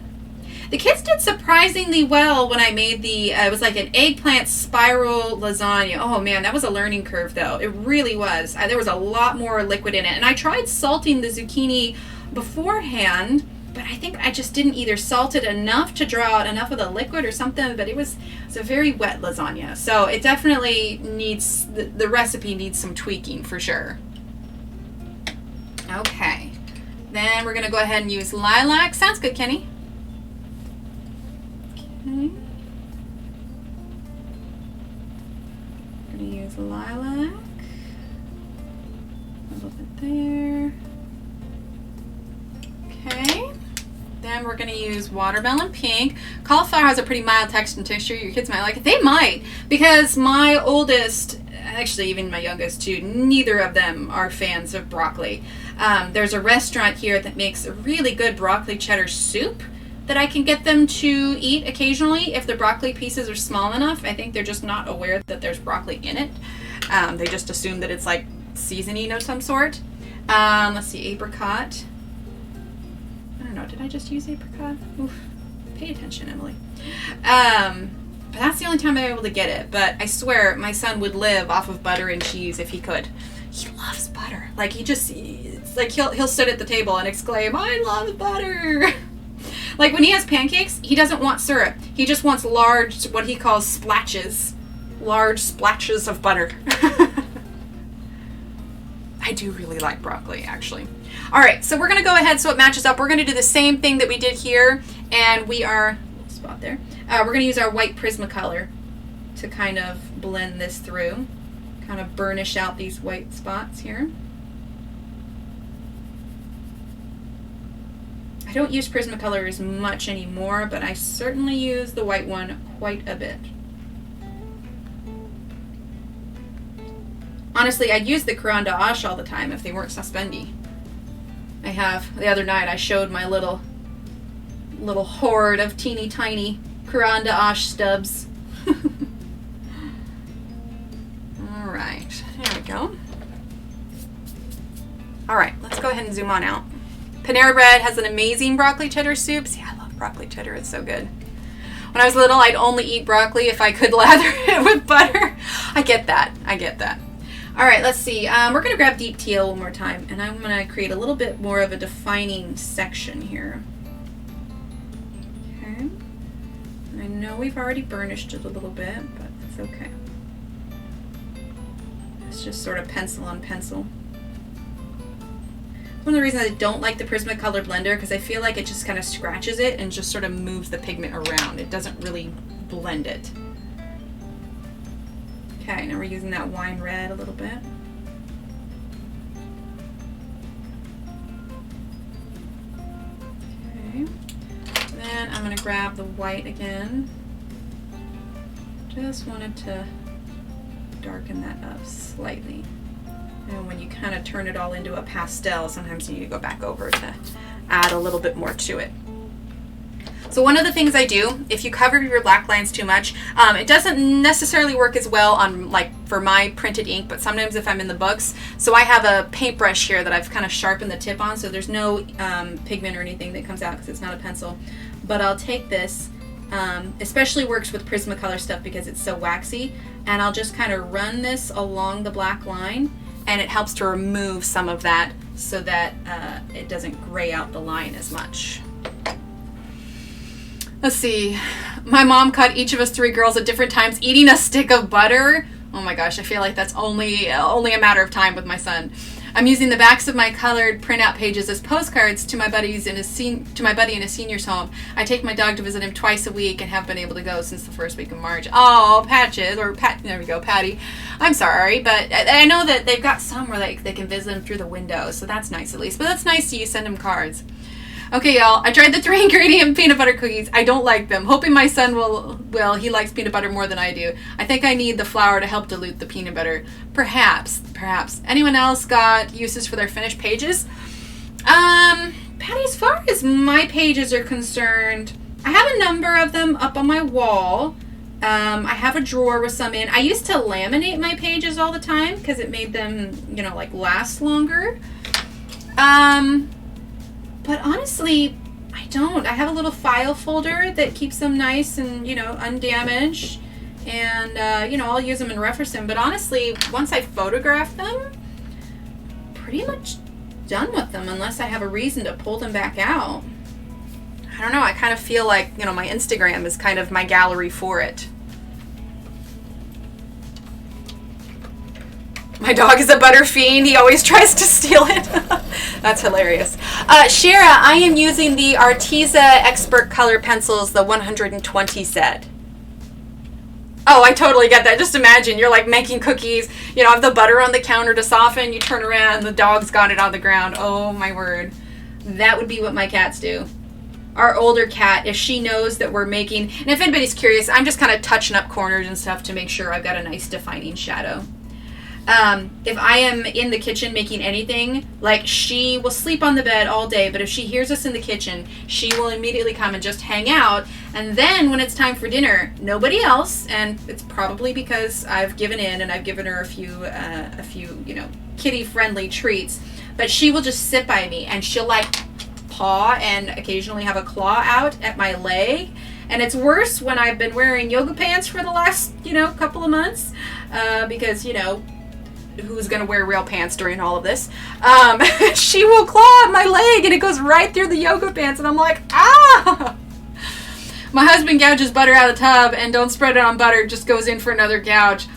The kids did surprisingly well when I made it was like an eggplant spiral lasagna. Oh man, that was a learning curve though. It really was. There was a lot more liquid in it. And I tried salting the zucchini beforehand, but I think I just didn't either salt it enough to draw out enough of the liquid or something, but it was a very wet lasagna. So it definitely needs, the recipe needs some tweaking for sure. Okay. Then we're gonna go ahead and use lilac. Sounds good, Kenny. Okay. I'm going to use lilac. A little bit there. Okay. Then we're going to use watermelon pink. Cauliflower has a pretty mild texture. Your kids might like it. They might, because my oldest, actually even my youngest too, neither of them are fans of broccoli. There's a restaurant here that makes a really good broccoli cheddar soup. that I can get them to eat occasionally if the broccoli pieces are small enough. I think they're just not aware that there's broccoli in it. They just assume that it's like seasoning of some sort. Let's see, apricot. I don't know, did I just use apricot? Oof, pay attention, Emily. But that's the only time I'm able to get it. But I swear my son would live off of butter and cheese if he could. He loves butter. Like it's like he'll sit at the table and exclaim, "I love butter." Like when he has pancakes, he doesn't want syrup. He just wants large, what he calls splatches. Large splatches of butter. I do really like broccoli, actually. All right, so we're gonna go ahead so it matches up. We're gonna do the same thing that we did here, and we are, spot there. We're gonna use our white Prismacolor to kind of blend this through, kind of burnish out these white spots here. I don't use Prismacolor as much anymore, but I certainly use the white one quite a bit. Honestly, I'd use the Caran d'Ache all the time if they weren't suspendy. I have, the other night I showed my little hoard of teeny tiny Caran d'Ache stubs. Alright, there we go. Alright, let's go ahead and zoom on out. Panera Bread has an amazing broccoli cheddar soup. See, I love broccoli cheddar, it's so good. When I was little, I'd only eat broccoli if I could lather it with butter. I get that, I get that. All right, let's see. We're going to grab deep teal one more time, and I'm going to create a little bit more of a defining section here. Okay. I know we've already burnished it a little bit, but it's okay. It's just sort of pencil on pencil. One of the reasons I don't like the Prismacolor blender, because I feel like it just kind of scratches it and just sort of moves the pigment around. It doesn't really blend it. Okay, now we're using that wine red a little bit. Okay, then I'm going to grab the white again. Just wanted to darken that up slightly. And when you kind of turn it all into a pastel, sometimes you need to go back over to add a little bit more to it. So one of the things I do, if you cover your black lines too much, it doesn't necessarily work as well on, like, for my printed ink, but sometimes if I'm in the books. So I have a paintbrush here that I've kind of sharpened the tip on, so there's no pigment or anything that comes out because it's not a pencil. But I'll take this, especially works with Prismacolor stuff because it's so waxy, and I'll just kind of run this along the black line, and it helps to remove some of that so that it doesn't gray out the line as much. Let's see. My mom caught each of us 3 girls at different times eating a stick of butter. Oh my gosh, I feel like that's only a matter of time with my son. I'm using the backs of my colored printout pages as postcards to my buddy in his senior's home. I take my dog to visit him twice a week and have been able to go since the first week of March. Oh, Patches, or Pat, there we go, Patty. I'm sorry, but I know that they've got some where they can visit him through the window, so that's nice at least. But that's nice to you, send him cards. Okay, y'all, I tried the 3-ingredient peanut butter cookies. I don't like them. Hoping my son will. He likes peanut butter more than I do. I think I need the flour to help dilute the peanut butter. Perhaps. Anyone else got uses for their finished pages? Patty, as far as my pages are concerned, I have a number of them up on my wall. I have a drawer with some in. I used to laminate my pages all the time because it made them, like last longer. But honestly, I don't. I have a little file folder that keeps them nice and, undamaged. And, I'll use them and reference them. But honestly, once I photograph them, pretty much done with them unless I have a reason to pull them back out. I don't know. I kind of feel like, my Instagram is kind of my gallery for it. My dog is a butter fiend. He always tries to steal it. That's hilarious. Shara, I am using the Arteza Expert Color Pencils, the 120 set. Oh, I totally get that. Just imagine you're like making cookies, have the butter on the counter to soften, you turn around and the dog's got it on the ground. Oh my word. That would be what my cats do. Our older cat, if she knows that we're making, and if anybody's curious, I'm just kind of touching up corners and stuff to make sure I've got a nice defining shadow. If I am in the kitchen making anything, like, she will sleep on the bed all day, but if she hears us in the kitchen, she will immediately come and just hang out. And then when it's time for dinner, nobody else, and it's probably because I've given in and I've given her a few, you know, kitty-friendly treats, but she will just sit by me and she'll like paw and occasionally have a claw out at my leg. And it's worse when I've been wearing yoga pants for the last, you know, couple of months, because, you know, who's going to wear real pants during all of this? She will claw at my leg and it goes right through the yoga pants and I'm like, ah! My husband gouges butter out of the tub and don't spread it on butter, just goes in for another gouge.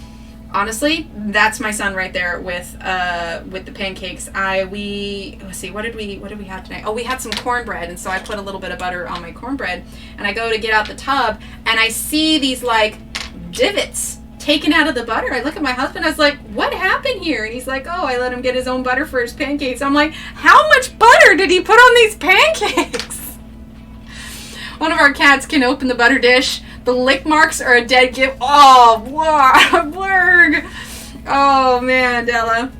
Honestly, that's my son right there with the pancakes. Let's see, what did we have tonight? Oh, we had some cornbread, and so I put a little bit of butter on my cornbread, and I go to get out the tub, and I see these like divots taken out of the butter. I look at my husband, I was like, what happened here? And he's like, oh, I let him get his own butter for his pancakes. I'm like, how much butter did he put on these pancakes? One of our cats can open the butter dish. The lick marks are a dead gift. Oh, blurg. Oh, man, Della.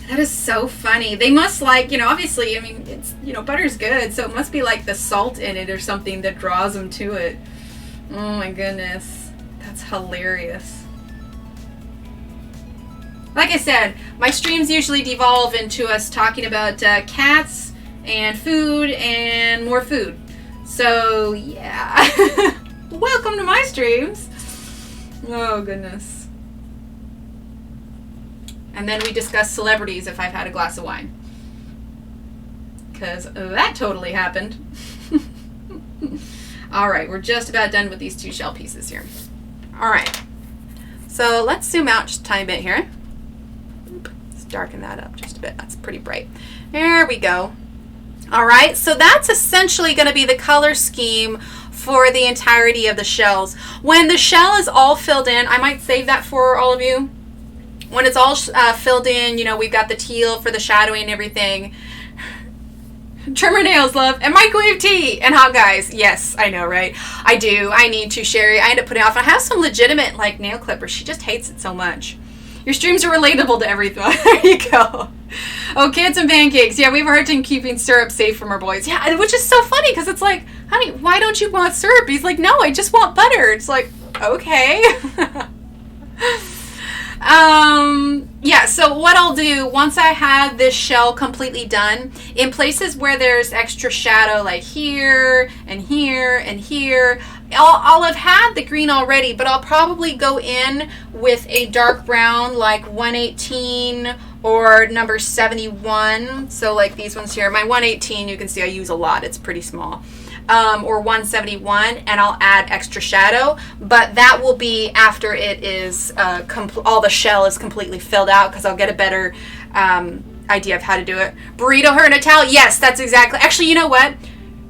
That is so funny. They must like, you know, obviously, I mean, it's, you know, butter's good, so it must be like the salt in it or something that draws them to it. Oh, my goodness. That's hilarious. Like I said, my streams usually devolve into us talking about cats and food and more food. So, yeah. Welcome to my streams. Oh, goodness. And then we discuss celebrities if I've had a glass of wine. Because that totally happened. All right, we're just about done with these two shell pieces here. All right. So let's zoom out just a tiny bit here. Let's darken that up just a bit. That's pretty bright. There we go. All right, so that's essentially going to be the color scheme for the entirety of the shells. When the shell is all filled in, I might save that for all of you. When it's all filled in, you know, we've got the teal for the shadowing and everything. Trimmer nails, love, and microwave tea, and hot guys. Yes, I know, right? I do. I need to, Sherry. I end up putting off. I have some legitimate, like, nail clippers. She just hates it so much. Your streams are relatable to everything. There you go. Oh, kids and pancakes. Yeah, we have a hard time keeping syrup safe from our boys. Yeah, which is so funny because it's like, honey, why don't you want syrup? He's like, no, I just want butter. It's like, okay. Yeah, so what I'll do, once I have this shell completely done, in places where there's extra shadow, like here and here and here, I'll have had the green already, but I'll probably go in with a dark brown, like 118 or number 71. So like these ones here, my 118, you can see I use a lot. It's pretty small. Or 171, and I'll add extra shadow, but that will be after it is all the shell is completely filled out, because I'll get a better idea of how to do it. Burrito her in a towel. Yes, that's exactly. Actually, you know what?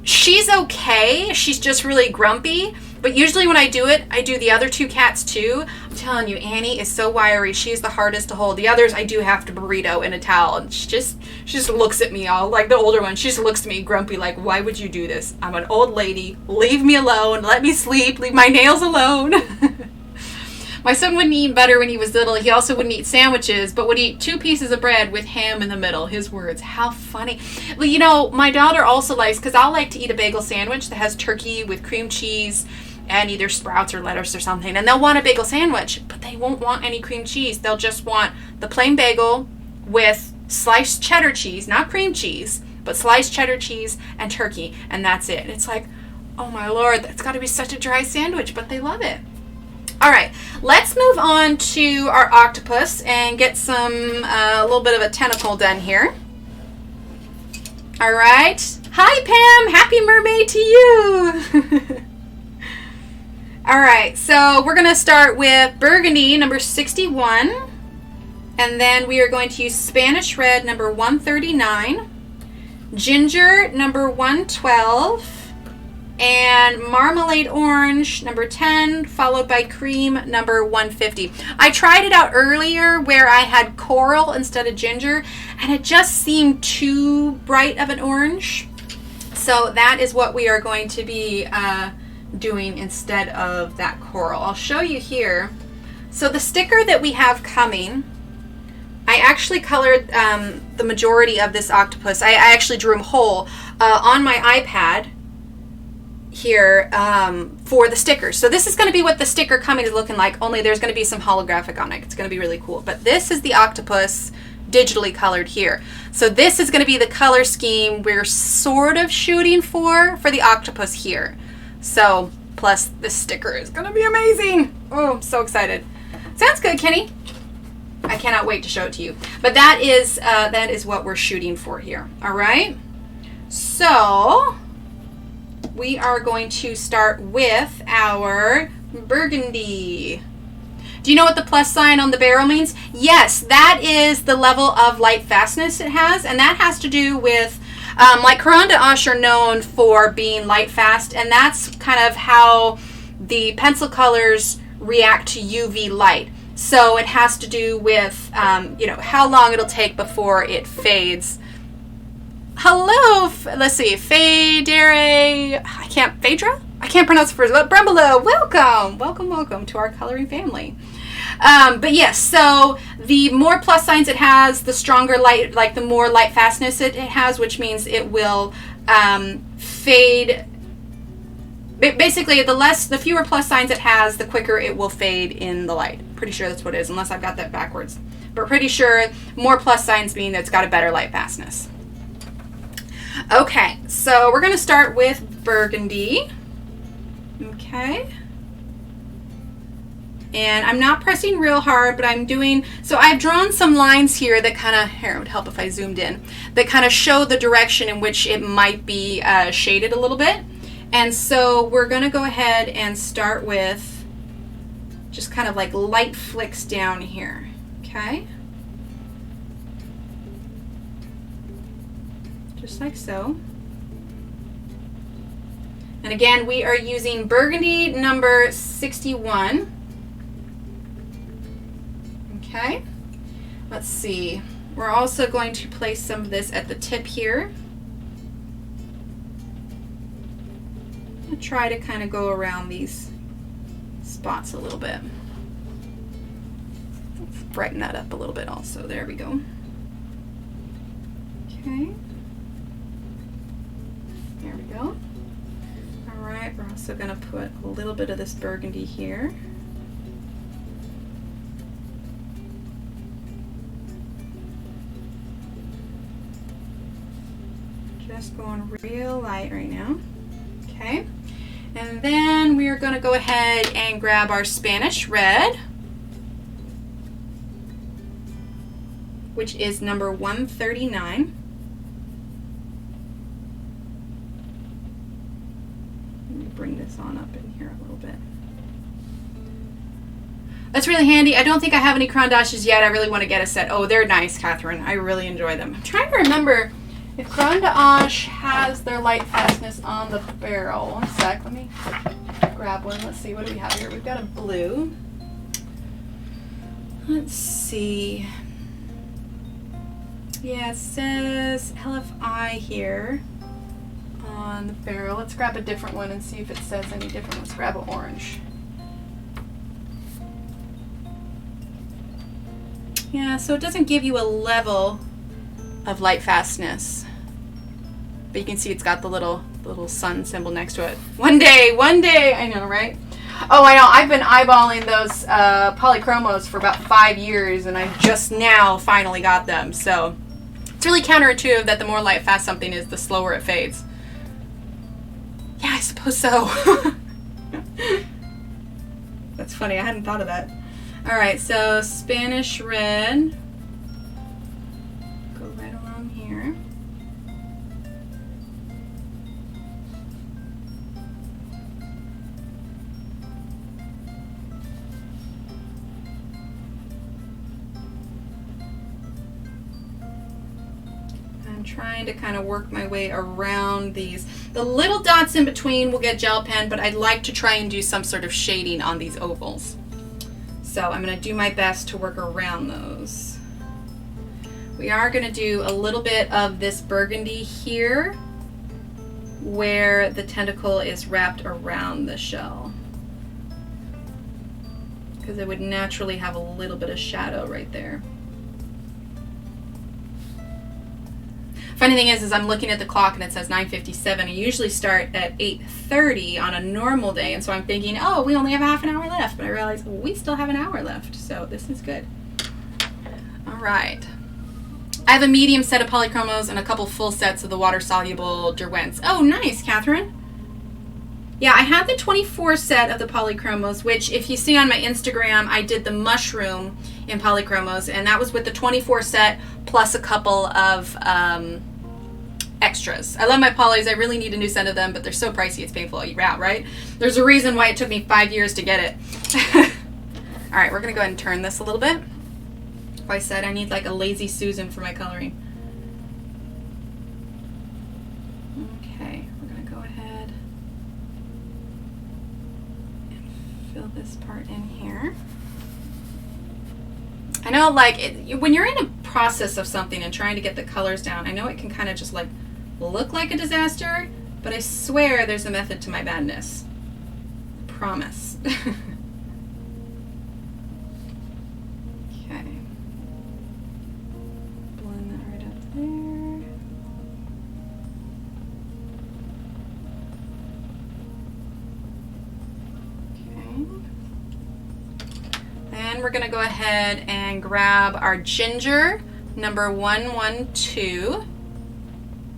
She's okay. She's just really grumpy. But usually when I do it, I do the other two cats too. I'm telling you, Annie is so wiry. She's the hardest to hold. The others, I do have to burrito in a towel. And she just looks at me all, like the older one, she just looks at me grumpy like, why would you do this? I'm an old lady. Leave me alone. Let me sleep. Leave my nails alone. My son wouldn't eat butter when he was little. He also wouldn't eat sandwiches, but would eat 2 pieces of bread with ham in the middle. His words. How funny. Well, you know, my daughter also likes, because I'll like to eat a bagel sandwich that has turkey with cream cheese and either sprouts or lettuce or something, and they'll want a bagel sandwich, but they won't want any cream cheese. They'll just want the plain bagel with sliced cheddar cheese, not cream cheese, but sliced cheddar cheese and turkey, and that's it. It's like, oh my Lord, that's got to be such a dry sandwich, but they love it. All right, let's move on to our octopus and get some, a little bit of a tentacle done here. All right. Hi, Pam. Happy mermaid to you. All right, so we're going to start with Burgundy, number 61. And then we are going to use Spanish Red, number 139. Ginger, number 112. And Marmalade Orange, number 10, followed by Cream, number 150. I tried it out earlier where I had coral instead of ginger, and it just seemed too bright of an orange. So that is what we are going to be doing instead of that coral. I'll show you here. So the sticker that we have coming I actually colored the majority of this octopus. I actually drew him whole on my iPad here for the stickers. So this is going to be what the sticker coming is looking like, only there's going to be some holographic on it. It's going to be really cool. But this is the octopus digitally colored here. So this is going to be the color scheme we're sort of shooting for the octopus here. So plus this sticker is going to be amazing. Oh, I'm so excited. Sounds good, Kenny. I cannot wait to show it to you. But that is what we're shooting for here. All right. So we are going to start with our burgundy. Do you know what the plus sign on the barrel means? Yes, that is the level of light fastness it has, and that has to do with, like Caran d'Ache are known for being light fast, and that's kind of how the pencil colors react to UV light. So it has to do with, you know, how long it'll take before it fades. Hello, let's see, Phaedra, I can't pronounce the first, but Brembolo, welcome to our coloring family. But yes, so the more plus signs it has, the stronger light, like the more light fastness it has, which means it will fade. Basically, the fewer plus signs it has, the quicker it will fade in the light. Pretty sure that's what it is, unless I've got that backwards. But pretty sure more plus signs mean that it's got a better light fastness. Okay, so we're going to start with burgundy. Okay. And I'm not pressing real hard, but I'm doing, so I've drawn some lines here that kind of, here, it would help if I zoomed in, that kind of show the direction in which it might be shaded a little bit. And so we're going to go ahead and start with just kind of like light flicks down here. Okay. Just like so. And again, we are using burgundy number 61. Okay, let's see. We're also going to place some of this at the tip here. I'll try to kind of go around these spots a little bit. Let's brighten that up a little bit also. There we go. Okay. There we go. All right, we're also going to put a little bit of this burgundy here. Just going real light right now. Okay. And then we are going to go ahead and grab our Spanish red, which is number 139. Let me bring this on up in here a little bit. That's really handy. I don't think I have any Caran d'Aches yet. I really want to get a set. Oh, they're nice, Catherine. I really enjoy them. I'm trying to remember if Caran d'Ache has their light fastness on the barrel. One sec, let me grab one. Let's see, what do we have here? We've got a blue. Let's see. Yeah, it says LFI here on the barrel. Let's grab a different one and see if it says any different. Let's grab an orange. Yeah, so it doesn't give you a level of light fastness, but you can see it's got the little sun symbol next to it. One day, I know, right? Oh, I know, I've been eyeballing those polychromos for about 5 years, and I just now finally got them, so it's really counterintuitive that the more light fast something is, the slower it fades. Yeah, I suppose so. That's funny, I hadn't thought of that. All right, so Spanish red. Go right along here. I'm trying to kind of work my way around these. The little dots in between will get gel pen, but I'd like to try and do some sort of shading on these ovals. So I'm going to do my best to work around those. We are going to do a little bit of this burgundy here where the tentacle is wrapped around the shell, because it would naturally have a little bit of shadow right there. Funny thing is I'm looking at the clock and it says 9:57. I usually start at 8:30 on a normal day, and so I'm thinking, oh, we only have half an hour left, but I realize we still have an hour left, so this is good. All right. I have a medium set of polychromos and a couple full sets of the water-soluble Derwents. Oh, nice, Catherine. Yeah, I have the 24 set of the polychromos, which if you see on my Instagram, I did the mushroom in polychromos, and that was with the 24 set plus a couple of extras. I love my polys. I really need a new set of them, but they're so pricey, it's painful. Yeah, right? There's a reason why it took me 5 years to get it. All right, we're going to go ahead and turn this a little bit. I said I need like a lazy Susan for my coloring. Okay, we're going to go ahead and fill this part in here. I know, like, when you're in a process of something and trying to get the colors down, I know it can kind of just like look like a disaster, but I swear there's a method to my madness. Promise. Okay. Blend that right up there. Okay. And we're going to go ahead and grab our ginger, number 112.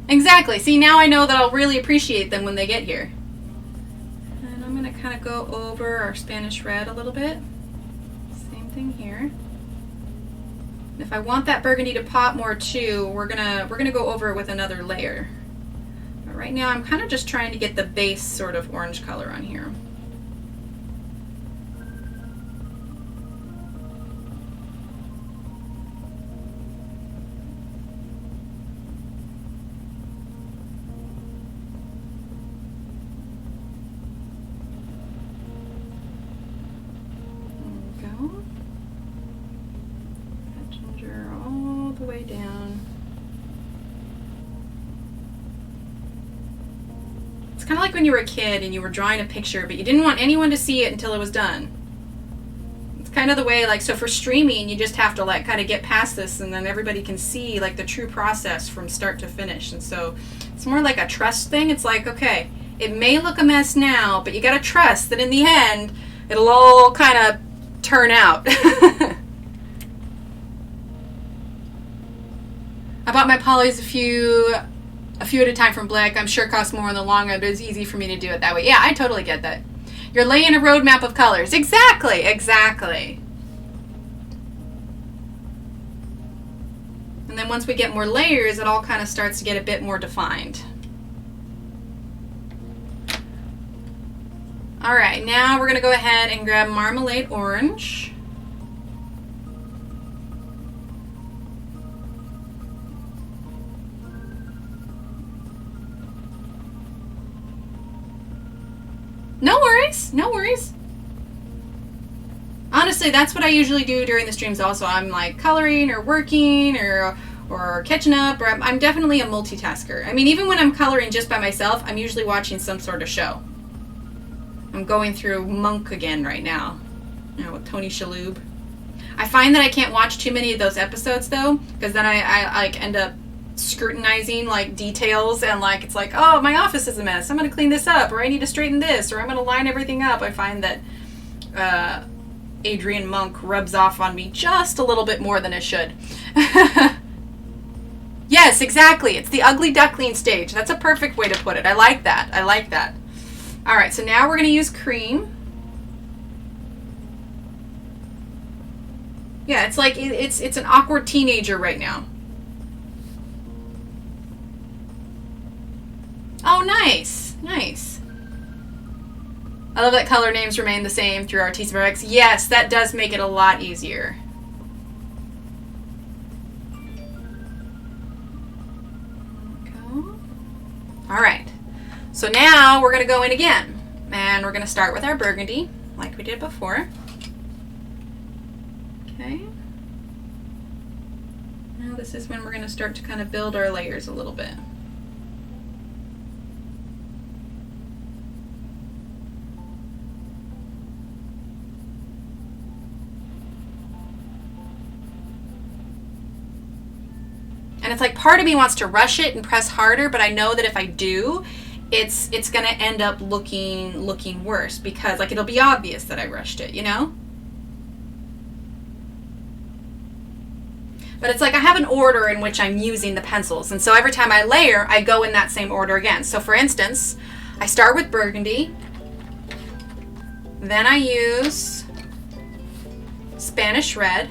Exactly. See, now I know that I'll really appreciate them when they get here. And I'm going to kind of go over our Spanish red a little bit. Same thing here. If I want that burgundy to pop more too, we're gonna go over it with another layer. But right now I'm kind of just trying to get the base sort of orange color on here. Down. It's kind of like when you were a kid and you were drawing a picture, but you didn't want anyone to see it until it was done. It's kind of the way, like, so for streaming, you just have to like kind of get past this, and then everybody can see like the true process from start to finish. And so it's more like a trust thing. It's like, okay, it may look a mess now, but you got to trust that in the end, it'll all kind of turn out. I bought my polys a few at a time from Blick. I'm sure it costs more in the long run, but it's easy for me to do it that way. Yeah, I totally get that. You're laying a roadmap of colors. Exactly, exactly. And then once we get more layers, it all kind of starts to get a bit more defined. All right, now we're going to go ahead and grab Marmalade Orange. No worries, no worries. Honestly, that's what I usually do during the streams also. I'm like coloring or working or catching up, or I'm definitely a multitasker. I mean, even when I'm coloring just by myself, I'm usually watching some sort of show. I'm going through Monk again right now, you know, with Tony Shalhoub. I find that I can't watch too many of those episodes though, because then I like end up scrutinizing like details, and like it's like, oh, my office is a mess, I'm gonna clean this up, or I need to straighten this, or I'm gonna line everything up. I find that Adrian Monk rubs off on me just a little bit more than it should. Yes, exactly. It's the ugly duckling stage. That's a perfect way to put it. I like that. I like that. All right, so now we're gonna use cream. Yeah, it's like it's an awkward teenager right now. Oh, nice, nice. I love that color names remain the same through Artisan. Yes, that does make it a lot easier. Go. All right, so now we're gonna go in again, and we're gonna start with our burgundy, like we did before. Okay. Now this is when we're gonna start to kind of build our layers a little bit. And it's like part of me wants to rush it and press harder, but I know that if I do, it's going to end up looking worse, because like it'll be obvious that I rushed it, you know? But it's like I have an order in which I'm using the pencils. And so every time I layer, I go in that same order again. So for instance, I start with Burgundy. Then I use Spanish Red.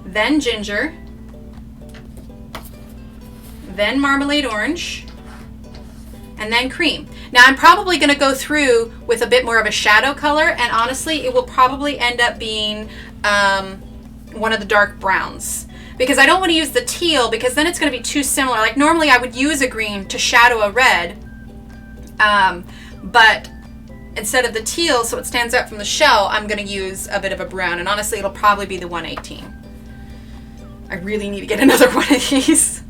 Then Ginger. Then Marmalade Orange. And then Cream. Now I'm probably going to go through with a bit more of a shadow color. And honestly, it will probably end up being one of the dark browns. Because I don't want to use the teal, because then it's going to be too similar. Like normally I would use a green to shadow a red, but instead of the teal, so it stands out from the shell, I'm going to use a bit of a brown. And honestly, it'll probably be the 118. I really need to get another one of these.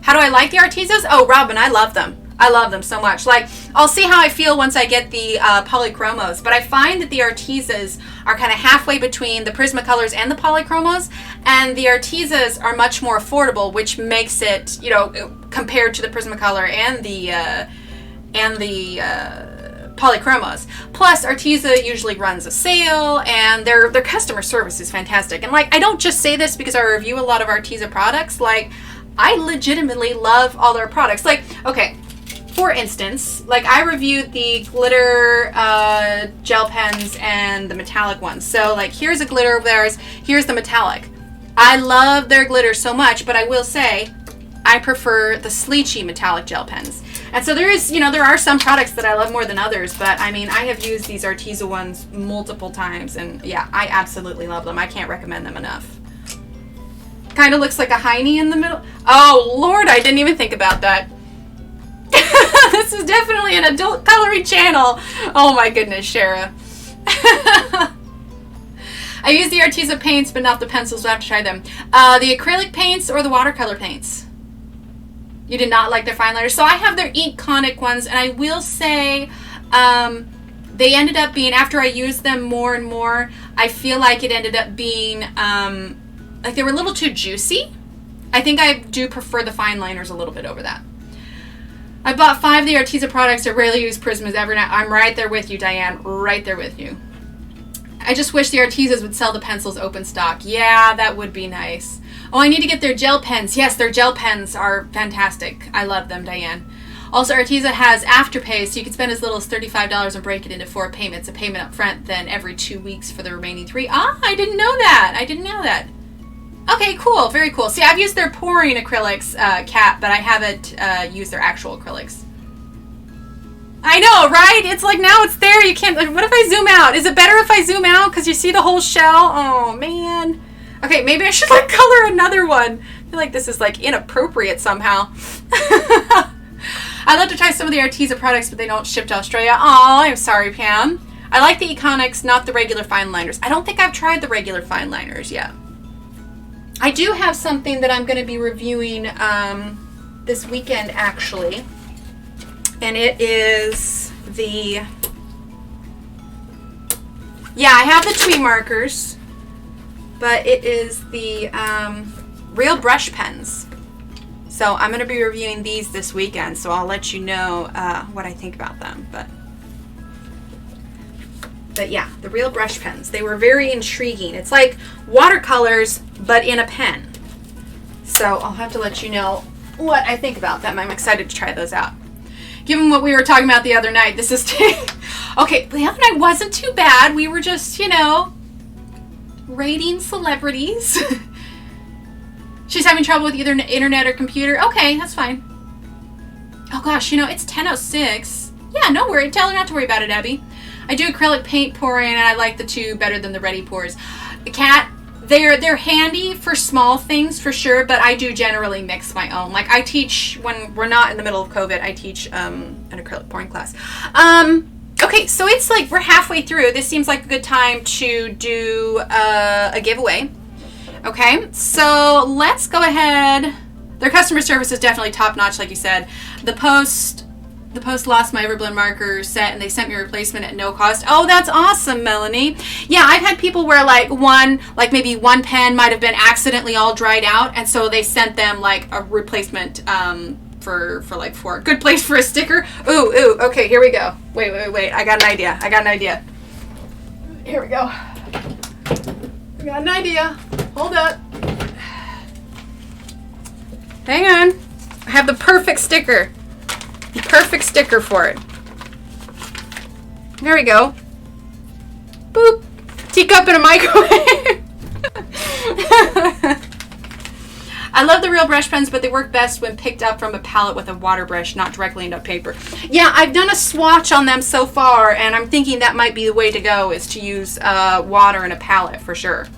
How do I like the Artezas? Oh, Robin, I love them. I love them so much. Like, I'll see how I feel once I get the polychromos, but I find that the Artezas are kind of halfway between the Prismacolors and the polychromos, and the Artezas are much more affordable, which makes it, you know, compared to the Prismacolor and the polychromos. Plus, Arteza usually runs a sale, and their customer service is fantastic. And like, I don't just say this because I review a lot of Arteza products. Like, I legitimately love all their products. Like, okay, for instance, like I reviewed the glitter gel pens and the metallic ones. So like here's a glitter of theirs, here's the metallic. I love their glitter so much, but I will say I prefer the Sleechy metallic gel pens. And so there is, you know, there are some products that I love more than others, but I mean, I have used these Arteza ones multiple times, and yeah, I absolutely love them. I can't recommend them enough. Kind of looks like a hiney in the middle. Oh Lord, I didn't even think about that. This is definitely an adult coloring channel. Oh my goodness, Shara. I use the Arteza paints, but not the pencils. We'll have to try them. The acrylic paints or the watercolor paints? You did not like their fine liners. So I have their Iconic ones, and I will say they ended up being, after I used them more and more, I feel like it ended up being, like they were a little too juicy. I think I do prefer the fine liners a little bit over that. I bought 5 of the Arteza products. I rarely use Prismas ever now. I'm right there with you, Diane. Right there with you. I just wish the Artezas would sell the pencils open stock. Yeah, that would be nice. Oh, I need to get their gel pens. Yes, their gel pens are fantastic. I love them, Diane. Also, Arteza has Afterpay, so you can spend as little as $35 and break it into 4 payments. A payment up front, then every 2 weeks for the remaining 3. Ah, I didn't know that. I didn't know that. Okay, cool. Very cool. See, I've used their pouring acrylics, Kat, but I haven't used their actual acrylics. I know, right? It's like now it's there. You can't. Like, what if I zoom out? Is it better if I zoom out because you see the whole shell? Oh man. Okay, maybe I should like color another one. I feel like this is like inappropriate somehow. I'd love to try some of the Arteza products, but they don't ship to Australia. Oh, I'm sorry, Pam. I like the Iconics, not the regular fine liners. I don't think I've tried the regular fine liners yet. I do have something that I'm going to be reviewing this weekend, actually. And it is the... Yeah, I have the Twee markers. But it is the Real Brush Pens. So I'm going to be reviewing these this weekend. So I'll let you know what I think about them. But yeah, the Real Brush Pens. They were very intriguing. It's like watercolors, but in a pen. So I'll have to let you know what I think about them. I'm excited to try those out. Given what we were talking about the other night, this is... Okay, the other night wasn't too bad. We were just, you know, rating celebrities. She's having trouble with either internet or computer. Okay, that's fine. Oh gosh, you know, it's 10:06. Yeah, no worry. Tell her not to worry about it, Abby. I do acrylic paint pouring, and I like the 2 better than the ready pours. Kat, they're handy for small things for sure, but I do generally mix my own. Like I teach, when we're not in the middle of COVID, I teach an acrylic pouring class. Okay, so it's like we're halfway through. This seems like a good time to do a giveaway. Okay, so let's go ahead. Their customer service is definitely top notch, like you said. The post The Post lost my Everblend marker set and they sent me a replacement at no cost. Oh, that's awesome, Melanie. Yeah, I've had people where like maybe one pen might have been accidentally all dried out, and so they sent them like a replacement for like a good place for a sticker. Ooh, okay, here we go. Wait. I got an idea. Here we go. I got an idea. Hold up. Hang on. I have the perfect sticker. The perfect sticker for it. There we go. Boop. Teacup in a microwave. I love the real brush pens, but they work best when picked up from a palette with a water brush, not directly into paper. Yeah, I've done a swatch on them so far, and I'm thinking that might be the way to go, is to use water in a palette for sure.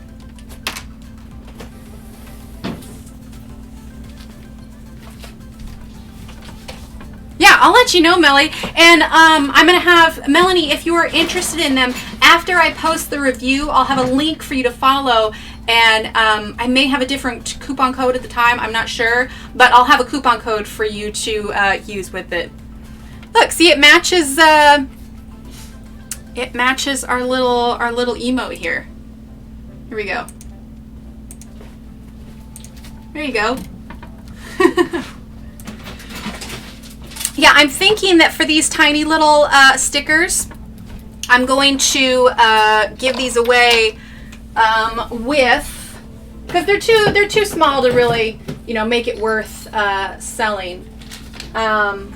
Yeah, I'll let you know, Melly. And I'm going to have, Melanie, if you are interested in them, after I post the review, I'll have a link for you to follow. And I may have a different coupon code at the time. I'm not sure. But I'll have a coupon code for you to use with it. Look, see, it matches our little emote here. Here we go. There you go. Yeah, I'm thinking that for these tiny little stickers, I'm going to give these away because they're too small to really, make it worth selling. But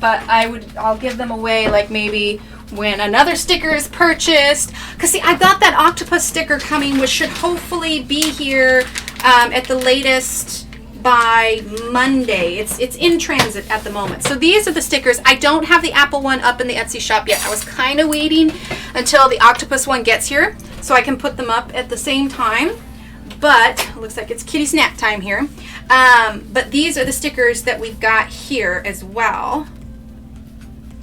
I'll give them away like maybe when another sticker is purchased. Because see, I've got that octopus sticker coming, which should hopefully be here at the latest by Monday. It's in transit at the moment. So these are the stickers. I don't have the Apple one up in the Etsy shop yet. I was kind of waiting until the octopus one gets here so I can put them up at the same time. But it looks like it's kitty snack time here. But these are the stickers that we've got here as well.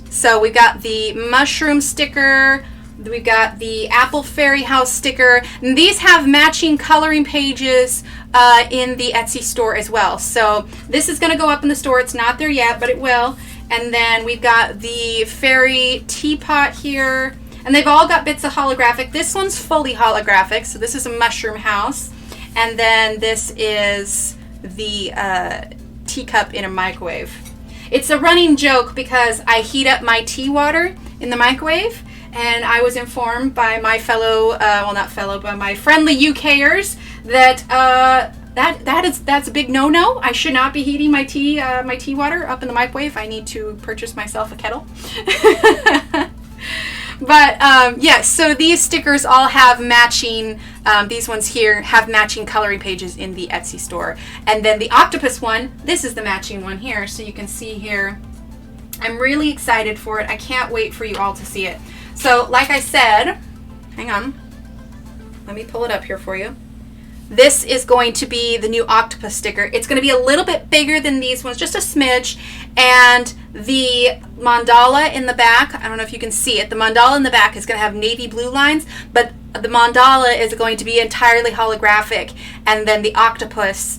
So we've got the mushroom sticker. We've got the Apple Fairy House sticker. And these have matching coloring pages in the Etsy store as well. So this is going to go up in the store. It's not there yet, but it will. And then we've got the fairy teapot here. And they've all got bits of holographic. This one's fully holographic. So this is a mushroom house. And then this is the teacup in a microwave. It's a running joke because I heat up my tea water in the microwave. And I was informed by my fellow, but my friendly UKers that that's a big no-no. I should not be heating my tea water up in the microwave. I need to purchase myself a kettle. But yes, so these stickers all have matching. These ones here have matching coloring pages in the Etsy store. And then the octopus one, this is the matching one here. So you can see here. I'm really excited for it. I can't wait for you all to see it. So, like I said, hang on, let me pull it up here for you. This is going to be the new octopus sticker. It's going to be a little bit bigger than these ones, just a smidge. And the mandala in the back, I don't know if you can see it, the mandala in the back is going to have navy blue lines, but the mandala is going to be entirely holographic. And then the octopus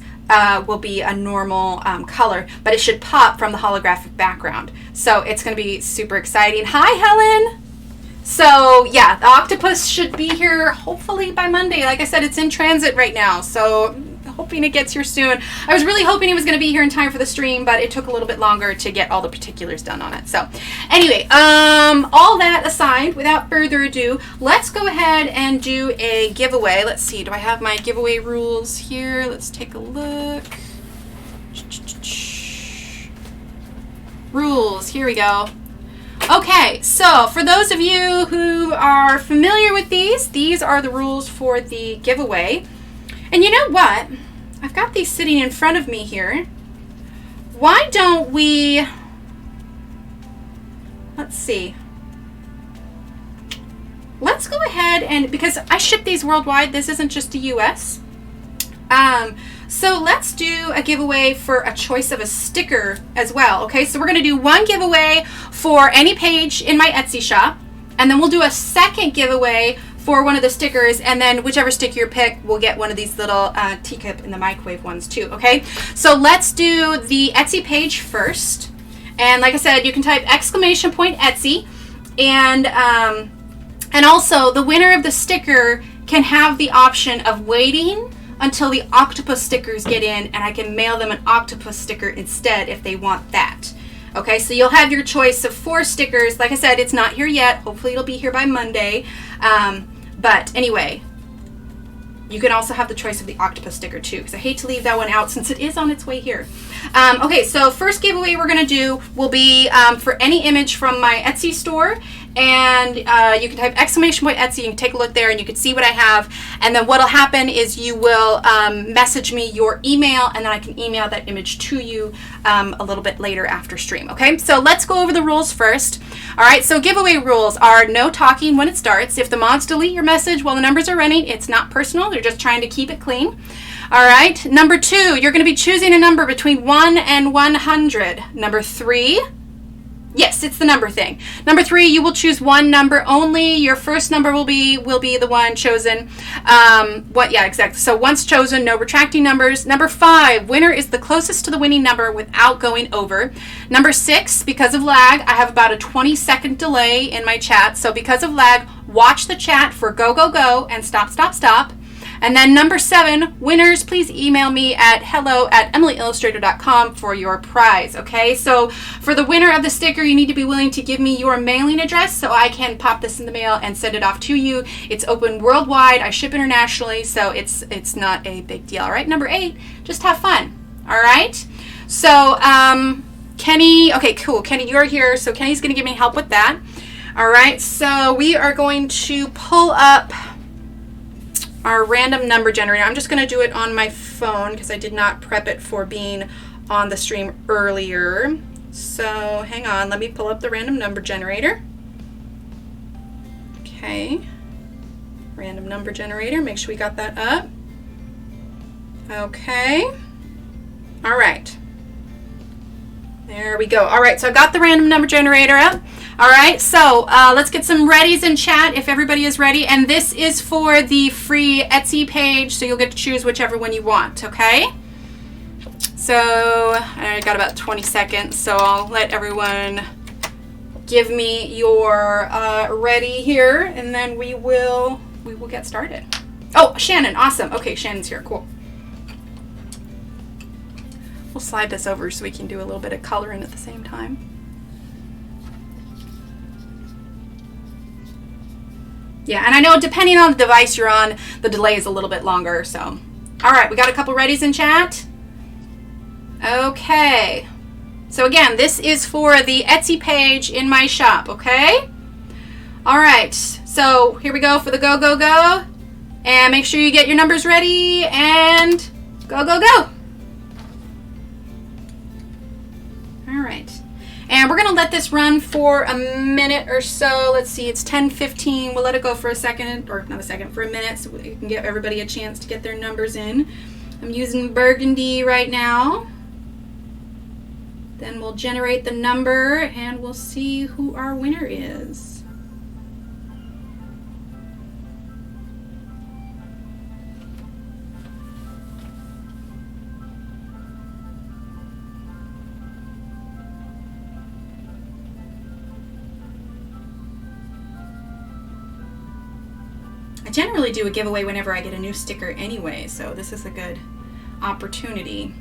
will be a normal color, but it should pop from the holographic background. So it's going to be super exciting. Hi, Helen! So yeah, the octopus should be here hopefully by Monday. Like I said, it's in transit right now, so hoping it gets here soon. I was really hoping it was going to be here in time for the stream, but it took a little bit longer to get all the particulars done on it. So anyway, all that aside, without further ado, let's go ahead and do a giveaway. Let's see, do I have my giveaway rules here? Let's take a look. Rules, here we go. Okay, so for those of you who are familiar with these are the rules for the giveaway. And you know what? I've got these sitting in front of me here. Why don't we, let's see. Let's go ahead and, because I ship these worldwide, this isn't just a US. So let's do a giveaway for a choice of a sticker as well. Okay, so we're going to do one giveaway for any page in my Etsy shop, and then we'll do a second giveaway for one of the stickers, and then whichever sticker you pick will get one of these little teacup in the microwave ones too. Okay, so let's do the Etsy page first, And like I said, you can type !Etsy. And also, the winner of the sticker can have the option of waiting until the octopus stickers get in, and I can mail them an octopus sticker instead if they want that. Okay, so you'll have your choice of 4 stickers. Like I said, it's not here yet. Hopefully it'll be here by Monday. But anyway, you can also have the choice of the octopus sticker too, because I hate to leave that one out since it is on its way here. Okay, so first giveaway we're going to do will be for any image from my Etsy store. And you can type !Etsy and take a look there, and you can see what I have. And then what'll happen is you will message me your email, and then I can email that image to you a little bit later after stream. Okay, so let's go over the rules first. All right, so giveaway rules are no talking when it starts. If the mods delete your message while the numbers are running, it's not personal. They're just trying to keep it clean. All right, number 2, you're going to be choosing a number between 1 and 100. Number 3. Yes, it's the number thing. Number 3, you will choose one number only. Your first number will be the one chosen. Yeah, exactly. So once chosen, no retracting numbers. Number 5, winner is the closest to the winning number without going over. Number 6, because of lag, I have about a 20-second delay in my chat. So because of lag, watch the chat for go, go, go, and stop, stop, stop. And then number 7, winners, please email me at hello@emilyillustrator.com for your prize, okay? So for the winner of the sticker, you need to be willing to give me your mailing address so I can pop this in the mail and send it off to you. It's open worldwide. I ship internationally, so it's not a big deal, all right? Number 8, just have fun, all right? So Kenny, okay, cool. Kenny, you're here, so Kenny's going to give me help with that. All right, so we are going to pull up our random number generator. I'm just going to do it on my phone because I did not prep it for being on the stream earlier. So hang on, let me pull up the random number generator. Okay, random number generator, make sure we got that up. Okay, all right. There we go. All right, so I got the random number generator up. All right, so let's get some readies in chat if everybody is ready. And this is for the free Etsy page, so you'll get to choose whichever one you want, okay? So I got about 20 seconds, so I'll let everyone give me your ready here, and then we will get started. Oh, Shannon, awesome. Okay, Shannon's here, cool. We'll slide this over so we can do a little bit of coloring at the same time. Yeah, and I know depending on the device you're on, the delay is a little bit longer, so. All right, we got a couple readies in chat. Okay. So again, this is for the Etsy page in my shop, okay? All right, so here we go for the go, go, go. And make sure you get your numbers ready and go, go, go. All right. And we're going to let this run for a minute or so. Let's see, it's 10:15. We'll let it go for a second, or not a second, for a minute, so we can give everybody a chance to get their numbers in. I'm using Burgundy right now. Then we'll generate the number, and we'll see who our winner is. I generally do a giveaway whenever I get a new sticker anyway, so this is a good opportunity.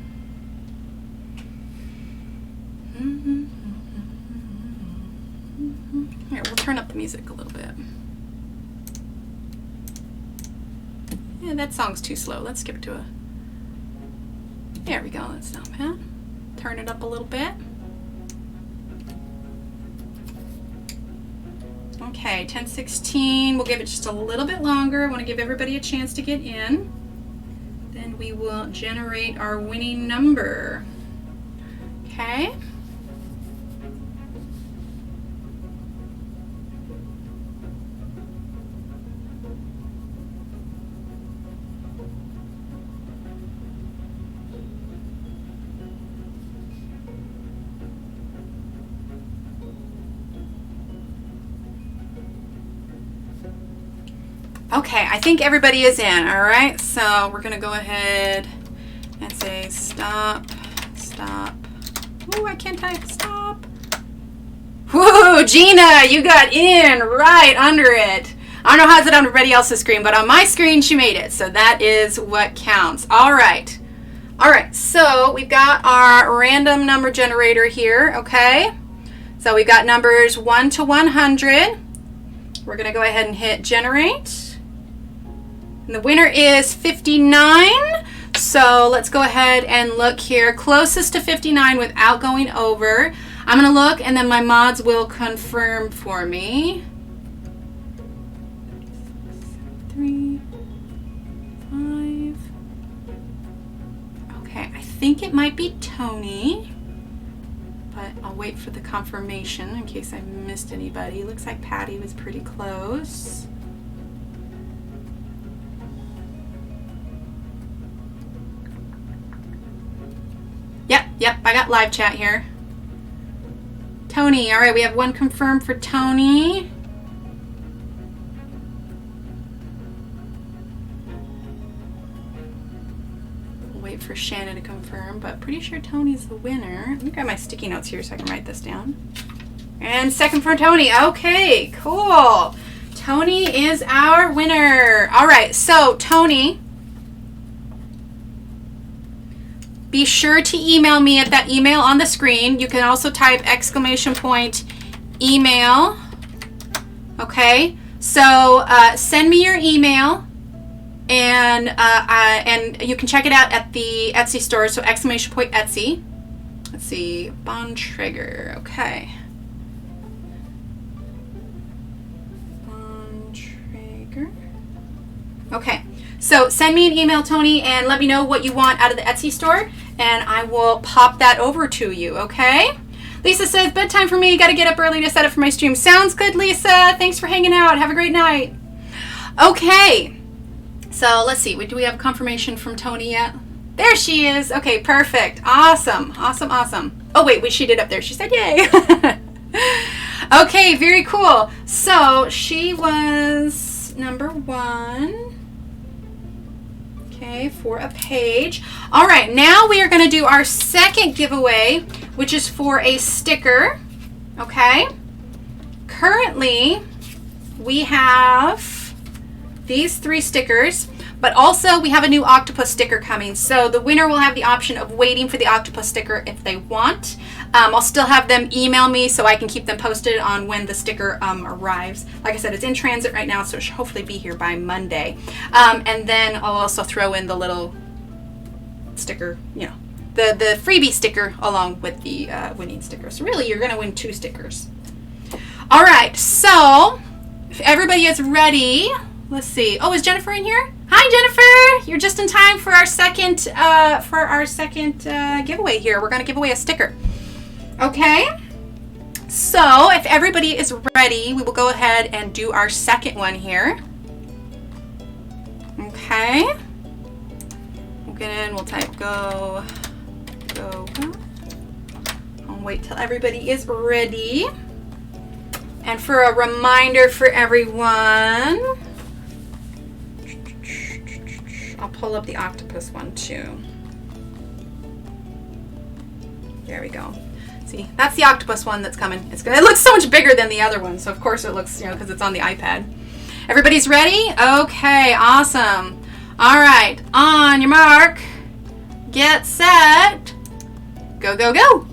Here, we'll turn up the music a little bit. Yeah, that song's too slow. Let's skip it to a... There we go, that's not bad. Turn it up a little bit. Okay, 10:16. We'll give it just a little bit longer. I want to give everybody a chance to get in. Then we will generate our winning number. Okay. Okay, I think everybody is in, all right? So we're gonna go ahead and say stop, stop. Oh, I can't type. Stop. Whoa, Gina, you got in right under it. I don't know how it's on everybody else's screen, but on my screen, she made it. So that is what counts. All right. All right, so we've got our random number generator here, okay? So we've got numbers 1 to 100. We're going to go ahead and hit generate. And the winner is 59. So let's go ahead and look here. Closest to 59 without going over. I'm going to look, and then my mods will confirm for me. 3, 5. Okay, I think it might be Tony. But I'll wait for the confirmation in case I missed anybody. Looks like Patty was pretty close. Yep, I got live chat here. Tony, all right, we have one confirmed for Tony. Wait for Shannon to confirm, but pretty sure Tony's the winner. Let me grab my sticky notes here so I can write this down. And second for Tony. Okay, cool. Tony is our winner. All right, so Tony, be sure to email me at that email on the screen. You can also type !email. Okay, so send me your email. And you can check it out at the Etsy store, so ! Etsy. Let's see, Bontrager, okay. Bontrager. Okay, so send me an email, Tony, and let me know what you want out of the Etsy store, and I will pop that over to you, okay? Lisa says, bedtime for me, gotta get up early to set up for my stream. Sounds good, Lisa. Thanks for hanging out. Have a great night. Okay. So let's see, do we have confirmation from Tony yet? There she is. Okay, perfect. Awesome. Oh wait, she did up there. She said yay. Okay, very cool. So she was number 1. Okay, for a page. All right, now we are going to do our second giveaway, which is for a sticker. Okay. Currently, we have these 3 stickers, but also we have a new octopus sticker coming. So the winner will have the option of waiting for the octopus sticker if they want. I'll still have them email me so I can keep them posted on when the sticker arrives. Like I said, it's in transit right now, so it should hopefully be here by Monday. And then I'll also throw in the little sticker, you know, the freebie sticker along with the winning sticker. So really, you're going to win 2 stickers. All right, so if everybody is ready, let's see. Oh, is Jennifer in here? Hi, Jennifer. You're just in time for our second giveaway here. We're going to give away a sticker. Okay. So if everybody is ready, we will go ahead and do our second one here. Okay. We'll get in. We'll type go. I'll wait till everybody is ready. And for a reminder for everyone, I'll pull up the octopus one too. There we go. See, that's the octopus one that's coming. It looks so much bigger than the other one, so of course it looks, you know, because it's on the iPad. Everybody's ready? Okay, awesome. All right, on your mark, get set, go, go, go.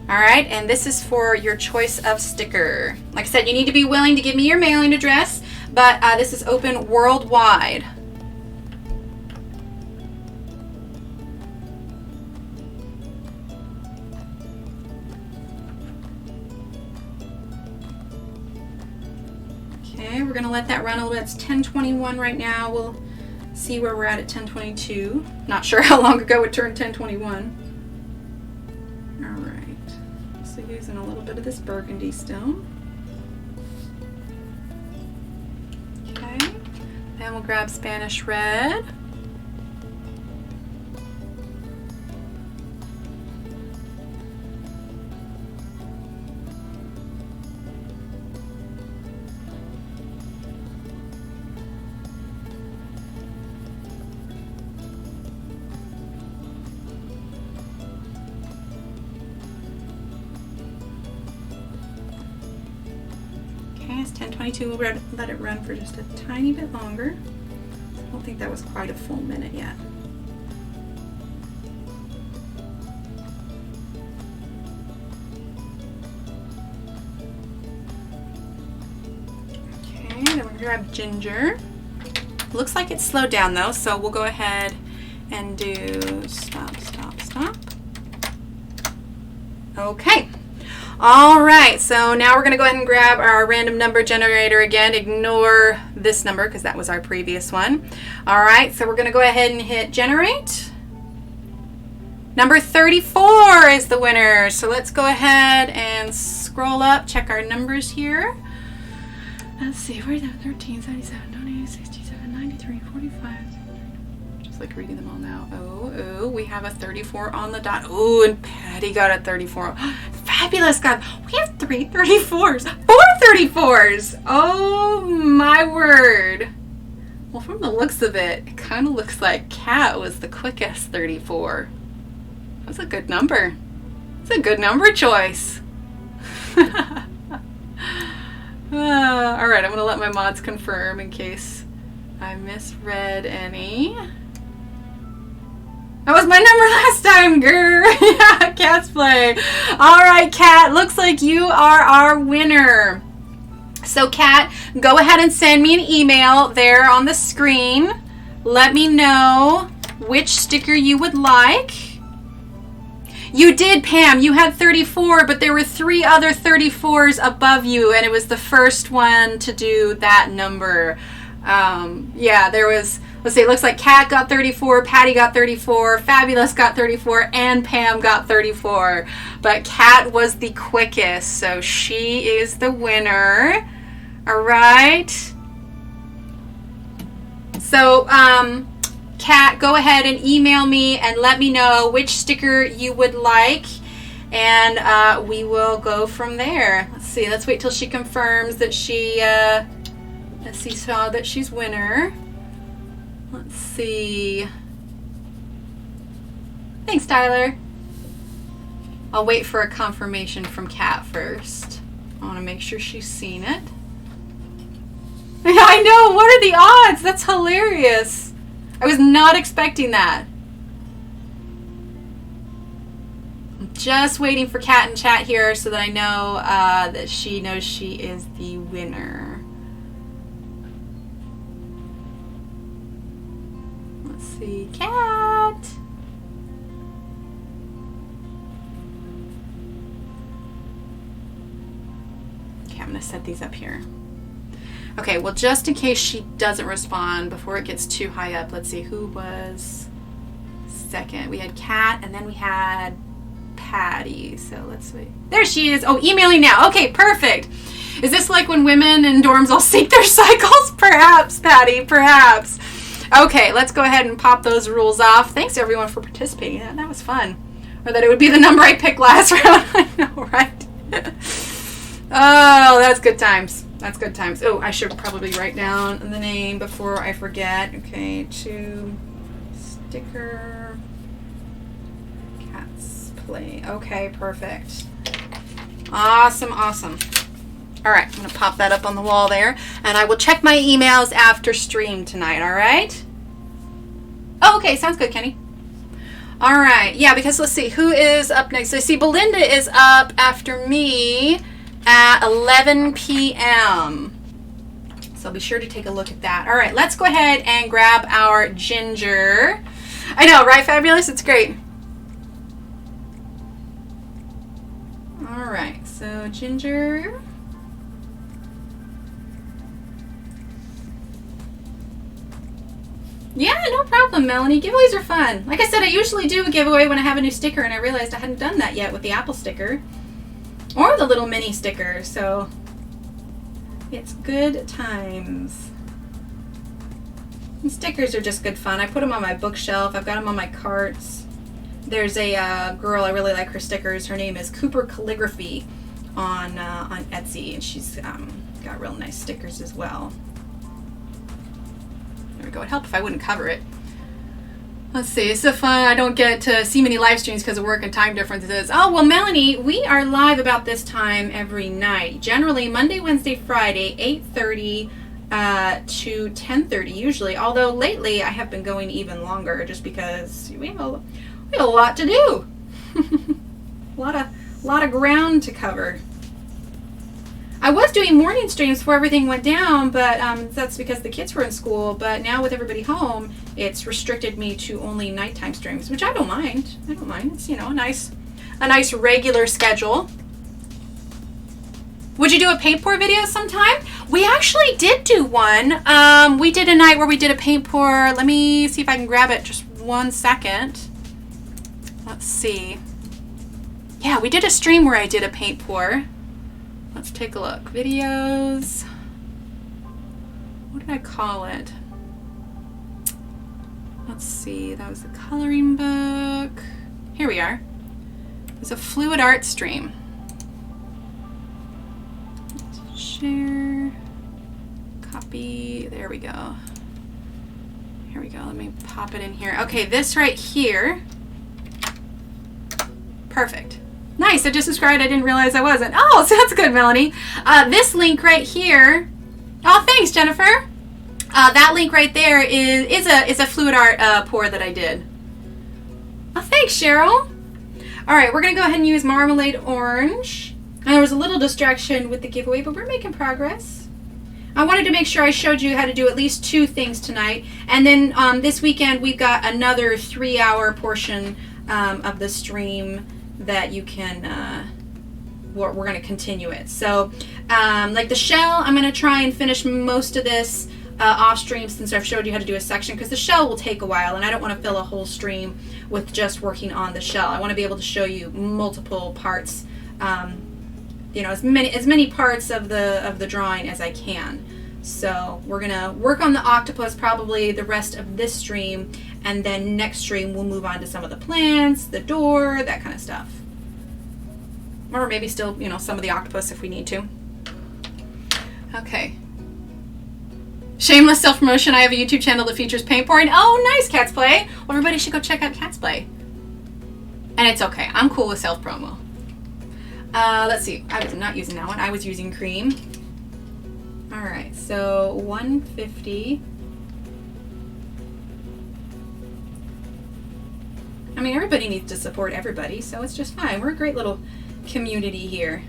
All right, and this is for your choice of sticker. Like I said, you need to be willing to give me your mailing address, but this is open worldwide. Okay, we're gonna let that run a little bit. It's 10:21 right now. We'll see where we're at 10:22. Not sure how long ago it turned 10:21. All right. So using a little bit of this burgundy still. Okay. Then we'll grab Spanish red. minus 10, 22. We'll let it run for just a tiny bit longer. I don't think that was quite a full minute yet. Okay, then we're gonna grab ginger. Looks like it's slowed down though, so we'll go ahead and do stop, stop, stop. Okay. All right, so now we're going to go ahead and grab our random number generator again. Ignore this number because that was our previous one. All right, so we're going to go ahead and hit generate. Number 34 is the winner. So let's go ahead and scroll up, check our numbers here. Let's see, where's that? 13, 77, 28, 67, 93, 45. Just like reading them all now. Oh, we have a 34 on the dot. Oh, and Patty got a 34. Fabulous, God. We have 3 34s. 4 34s. Oh, my word. Well, from the looks of it, it kind of looks like Kat was the quickest 34. That's a good number. It's a good number choice. All right, I'm going to let my mods confirm in case I misread any. That was my number last time, girl. Yeah, Kat's play. All right, Kat, looks like you are our winner. So, Kat, go ahead and send me an email there on the screen. Let me know which sticker you would like. You did, Pam. You had 34, but there were 3 other 34s above you, and it was the first one to do that number. Yeah, there was... Let's see, it looks like Kat got 34, Patty got 34, Fabulous got 34, and Pam got 34. But Kat was the quickest, so she is the winner. All right. So, Kat, go ahead and email me and let me know which sticker you would like, and we will go from there. Let's see, let's wait till she confirms that she, let's see, saw that she's winner. Let's see. Thanks, Tyler. I'll wait for a confirmation from Kat first. I want to make sure she's seen it. I know. What are the odds? That's hilarious. I was not expecting that. I'm just waiting for Kat in chat here so that I know that she knows she is the winner. See, Kat. Okay, I'm gonna set these up here. Okay, well, just in case she doesn't respond before it gets too high up, let's see who was second. We had Kat, and then we had Patty. So let's see. There she is. Oh, emailing now. Okay, perfect. Is this like when women in dorms all sync their cycles? Perhaps, Patty. Perhaps. Okay, let's go ahead and pop those rules off. Thanks everyone for participating. That was fun. Or that it would be the number I picked last round. I know, right? Oh, that's good times. That's good times. Oh, I should probably write down the name before I forget. Okay, 2 sticker Cats play. Okay, perfect. Awesome, awesome. All right, I'm going to pop that up on the wall there, and I will check my emails after stream tonight, all right? Oh, okay, sounds good, Kenny. All right, yeah, because let's see, who is up next? I see Belinda is up after me at 11 p.m. So be sure to take a look at that. All right, let's go ahead and grab our ginger. I know, right, Fabulous? It's great. All right, so ginger... Yeah, no problem, Melanie. Giveaways are fun. Like I said, I usually do a giveaway when I have a new sticker, and I realized I hadn't done that yet with the Apple sticker. Or the little mini sticker, so it's good times. And stickers are just good fun. I put them on my bookshelf. I've got them on my carts. There's a girl, I really like her stickers. Her name is Cooper Calligraphy on Etsy, and she's got real nice stickers as well. There we go. It'd help if I wouldn't cover it. Let's see, it's so fun. I don't get to see many live streams because of work and time differences. Oh, well, Melanie, we are live about this time every night. Generally, Monday, Wednesday, Friday, 8:30 to 10:30 usually. Although lately, I have been going even longer just because we have a lot to do. a lot of ground to cover. I was doing morning streams before everything went down, but that's because the kids were in school. But now with everybody home, it's restricted me to only nighttime streams, which I don't mind. I don't mind. It's, you know, a nice regular schedule. Would you do a paint pour video sometime? We actually did do one. We did a night where we did a paint pour. Let me see if I can grab it just 1 second. Let's see. Yeah, we did a stream where I did a paint pour. Let's take a look. Videos. What did I call it? Let's see. That was the coloring book. Here we are. It was a fluid art stream. Let's share. Copy. There we go. Here we go. Let me pop it in here. Okay, this right here. Perfect. Nice, I just subscribed. I didn't realize I wasn't. Oh, so that's good, Melanie. This link right here. Oh, thanks, Jennifer. That link right there is a fluid art pour that I did. Oh, thanks, Cheryl. All right, we're gonna go ahead and use Marmalade Orange. And there was a little distraction with the giveaway, but we're making progress. I wanted to make sure I showed you how to do at least 2 things tonight, and then this weekend we've got another 3-hour portion of the stream that you can, we're going to continue it. So, like the shell, I'm going to try and finish most of this off stream since I've showed you how to do a section, because the shell will take a while and I don't want to fill a whole stream with just working on the shell. I want to be able to show you multiple parts, you know, as many parts of the drawing as I can. So we're going to work on the octopus probably the rest of this stream, and then next stream we'll move on to some of the plants, the door, that kind of stuff. Or maybe still, you know, some of the octopus if we need to. Okay. Shameless self-promotion. I have a YouTube channel that features paint pouring. Oh, nice, Cat's Play. Well, everybody should go check out Cat's Play. And it's okay. I'm cool with self-promo. Let's see. I was not using that one. I was using cream. All right, so 150. I mean, everybody needs to support everybody, so it's just fine. We're a great little community here.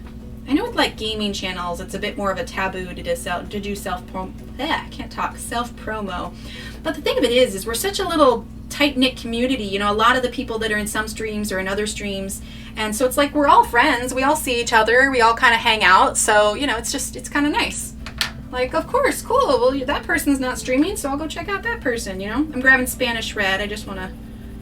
I know with like gaming channels, it's a bit more of a taboo to do self-promo. I can't talk, self-promo. But the thing of it is we're such a little tight-knit community. You know, a lot of the people that are in some streams are in other streams, and so it's like we're all friends. We all see each other. We all kind of hang out. So, you know, it's kind of nice. Like, of course, cool. Well, that person's not streaming, so I'll go check out that person, you know? I'm grabbing Spanish Red. I just want to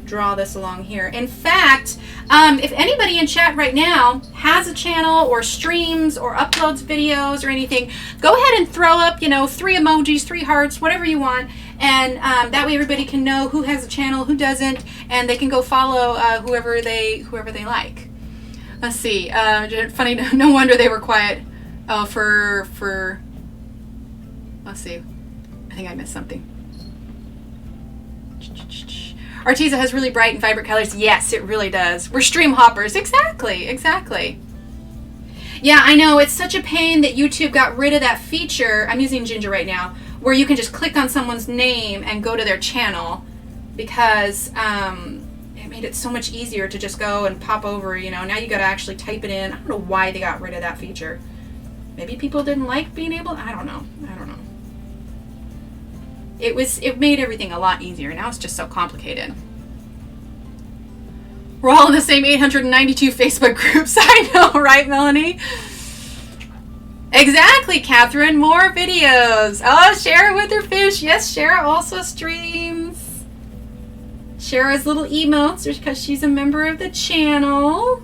draw this along here. In fact, if anybody in chat right now has a channel or streams or uploads videos or anything, go ahead and throw up, you know, 3 emojis, 3 hearts, whatever you want, and that way everybody can know who has a channel, who doesn't, and they can go follow whoever they like. Let's see. Funny, no wonder they were quiet. Oh, for let's see. I think I missed something. Arteza has really bright and vibrant colors. Yes, it really does. We're stream hoppers. Exactly, exactly. Yeah, I know. It's such a pain that YouTube got rid of that feature. I'm using Ginger right now, where you can just click on someone's name and go to their channel, because it made it so much easier to just go and pop over, you know. Now you got to actually type it in. I don't know why they got rid of that feature. Maybe people didn't like being able, I don't know. It made everything a lot easier. Now it's just so complicated. We're all in the same 892 Facebook groups. I know, right, Melanie? Exactly, Catherine. More videos. Oh, Shara with her fish. Yes, Shara also streams. Shara's little emotes because she's a member of the channel.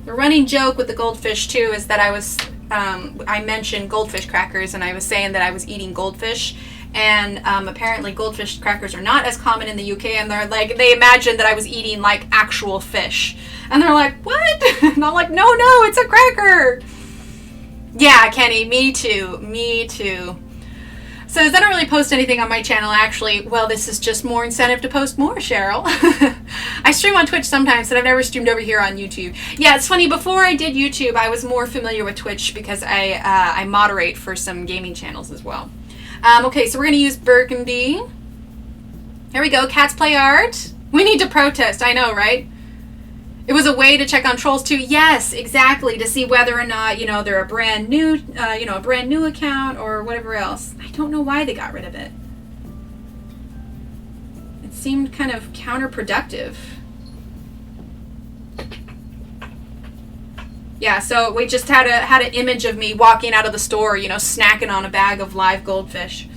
The running joke with the goldfish, too, is that I mentioned goldfish crackers, and I was saying that I was eating goldfish. And apparently goldfish crackers are not as common in the UK, and they're like, they imagined that I was eating like actual fish, and they're like, what? And I'm like, no, it's a cracker. Yeah, Kenny, me too. Says, I don't really post anything on my channel, actually. Well, this is just more incentive to post more, Cheryl. I stream on Twitch sometimes, but I've never streamed over here on YouTube. Yeah, it's funny. Before I did YouTube, I was more familiar with Twitch because I moderate for some gaming channels as well. Okay, so we're going to use Burgundy. There we go. Cats Play Art. We need to protest. I know, right? It was a way to check on trolls too. Yes, exactly. To see whether or not, you know, they're a brand new, a brand new account or whatever else. I don't know why they got rid of it. It seemed kind of counterproductive. Yeah, so we just had an image of me walking out of the store, you know, snacking on a bag of live goldfish.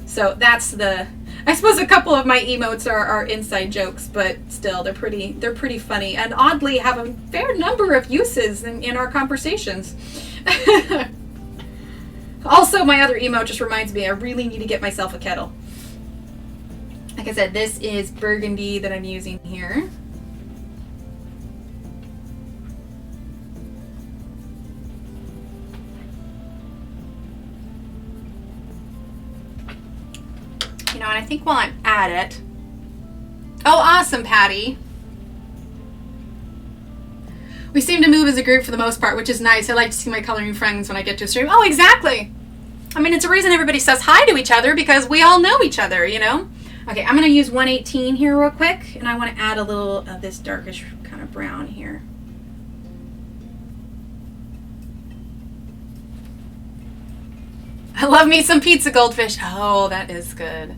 So that's the... I suppose a couple of my emotes are inside jokes, but still, they're pretty funny, and oddly have a fair number of uses in our conversations. Also, my other emote just reminds me I really need to get myself a kettle. Like I said, this is Burgundy that I'm using here. You know, and I think while I'm at it... Oh, awesome, Patty. We seem to move as a group for the most part, which is nice. I like to see my coloring friends when I get to a stream. Oh, exactly. I mean, it's a reason everybody says hi to each other, because we all know each other, you know? Okay, I'm going to use 118 here real quick, and I want to add a little of this darkish kind of brown here. I love me some pizza goldfish. Oh, that is good.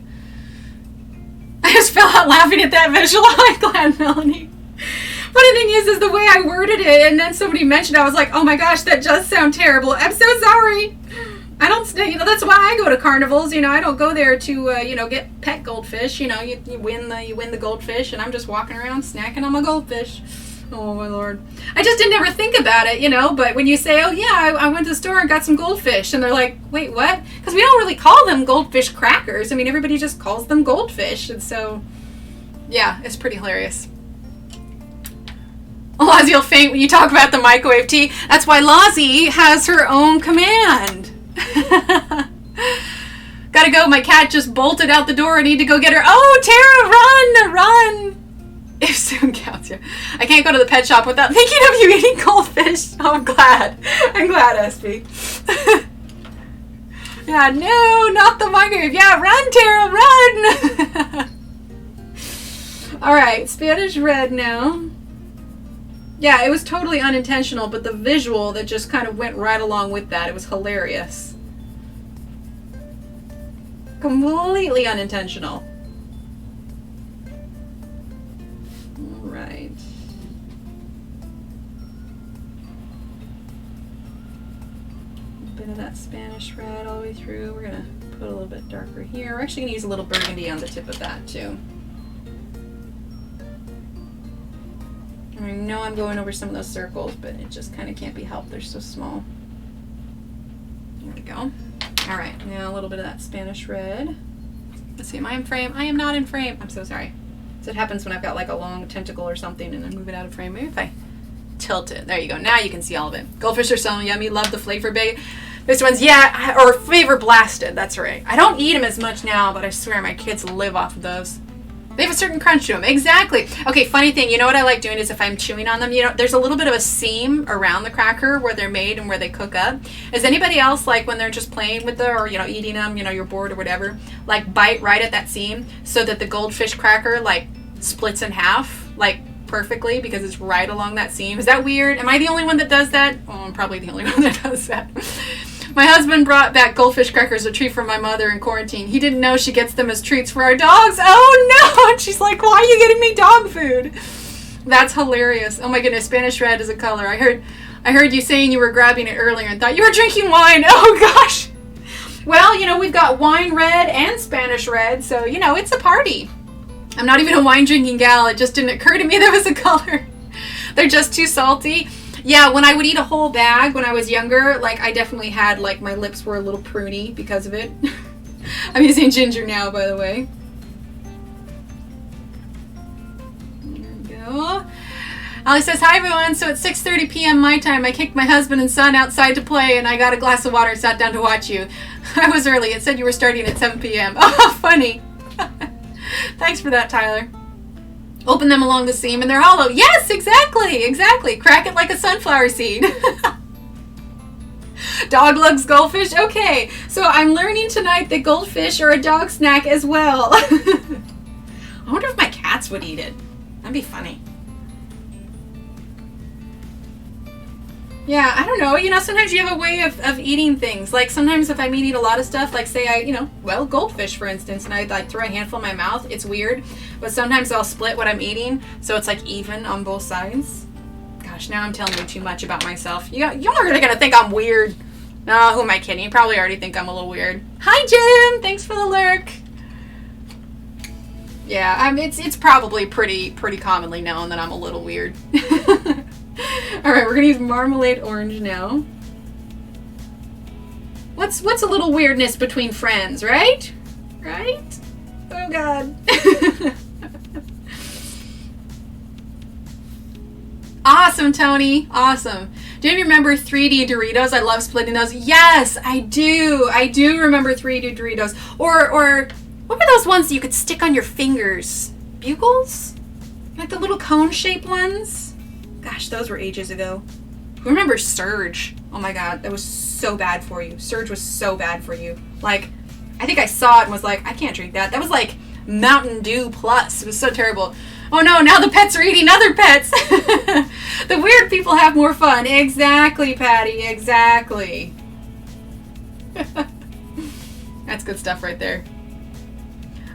I just fell out laughing at that visual. I'm glad, Melanie. Funny thing is the way I worded it, and then somebody mentioned it, I was like, oh my gosh, that does sound terrible. I'm so sorry. I don't, you know, that's why I go to carnivals. You know, I don't go there to, you know, get pet goldfish. You know, you win the goldfish, and I'm just walking around snacking on my goldfish. Oh my Lord. I just didn't ever think about it, you know, but when you say, oh yeah, I went to the store and got some goldfish, and they're like, wait, what? Because we don't really call them goldfish crackers. I mean, everybody just calls them goldfish, and so, yeah, it's pretty hilarious. Lozzie will faint when you talk about the microwave tea. That's why Lozzie has her own command. Gotta go, my cat just bolted out the door. I need to go get her. Oh, Tara, run, run. If soon counts, yeah. I can't go to the pet shop without thinking of you eating goldfish. Oh, I'm glad, SB. Yeah, no, not the microwave. Yeah, run, Tara, run. All right, Spanish red now. Yeah, it was totally unintentional, but the visual that just kind of went right along with that, it was hilarious. Completely unintentional. All right. A bit of that Spanish red all the way through. We're going to put a little bit darker here. We're actually going to use a little burgundy on the tip of that, too. I know I'm going over some of those circles, but it just kind of can't be helped. They're so small. There we go. All right, now a little bit of that Spanish red. Let's see, am I in frame? I am not in frame. I'm so sorry. So it happens when I've got like a long tentacle or something and I move it out of frame. Maybe if I tilt it. There you go. Now you can see all of it. Goldfish are so yummy. Love the flavor based ones. Yeah, or flavor blasted. That's right. I don't eat them as much now, but I swear my kids live off of those. They have a certain crunch to them. Exactly. Okay, funny thing. You know what I like doing is if I'm chewing on them, you know, there's a little bit of a seam around the cracker where they're made and where they cook up. Is anybody else, like when they're just playing with them or, you know, eating them, you know, you're bored or whatever, like bite right at that seam so that the goldfish cracker, like, splits in half, like, perfectly because it's right along that seam? Is that weird? Am I the only one that does that? Oh, I'm probably the only one that does that. My husband brought back goldfish crackers, a treat for my mother in quarantine. He didn't know she gets them as treats for our dogs. Oh no! And she's like, why are you getting me dog food? That's hilarious. Oh my goodness, Spanish red is a color. I heard you saying you were grabbing it earlier and thought you were drinking wine. Oh gosh. Well, you know, we've got wine red and Spanish red, so, you know, it's a party. I'm not even a wine drinking gal. It just didn't occur to me there was a color. They're just too salty. Yeah, when I would eat a whole bag when I was younger, like, I definitely had, like, my lips were a little pruny because of it. I'm using ginger now, by the way. There we go. Ali says, hi everyone. So at 6:30 p.m. my time, I kicked my husband and son outside to play, and I got a glass of water and sat down to watch you. I was early. It said you were starting at 7 p.m. Oh, funny. Thanks for that, Tyler. Open them along the seam and they're hollow. Yes, exactly, exactly. Crack it like a sunflower seed. Dog loves goldfish? Okay, so I'm learning tonight that goldfish are a dog snack as well. I wonder if my cats would eat it. That'd be funny. Yeah, I don't know. You know, sometimes you have a way of eating things. Like sometimes if I'm eating a lot of stuff, like say goldfish for instance, and I like throw a handful in my mouth, it's weird. But sometimes I'll split what I'm eating so it's like even on both sides. Gosh, now I'm telling you too much about myself. Y'all are really gonna think I'm weird. No, who am I kidding? You probably already think I'm a little weird. Hi, Jim! Thanks for the lurk. Yeah, it's probably pretty commonly known that I'm a little weird. Alright, we're gonna use Marmalade Orange now. What's a little weirdness between friends, right? Right? Oh god. Awesome, Tony. Awesome. Do you remember 3D Doritos? I love splitting those. Yes, I do. I do remember 3D Doritos. Or what were those ones that you could stick on your fingers? Bugles? Like the little cone-shaped ones? Gosh, those were ages ago. Who remembers Surge? Oh my god, that was so bad for you. Surge was so bad for you. Like, I think I saw it and was like, I can't drink that. That was like Mountain Dew Plus. It was so terrible. Oh no, now the pets are eating other pets. The weird people have more fun. Exactly, Patty, exactly. That's good stuff right there.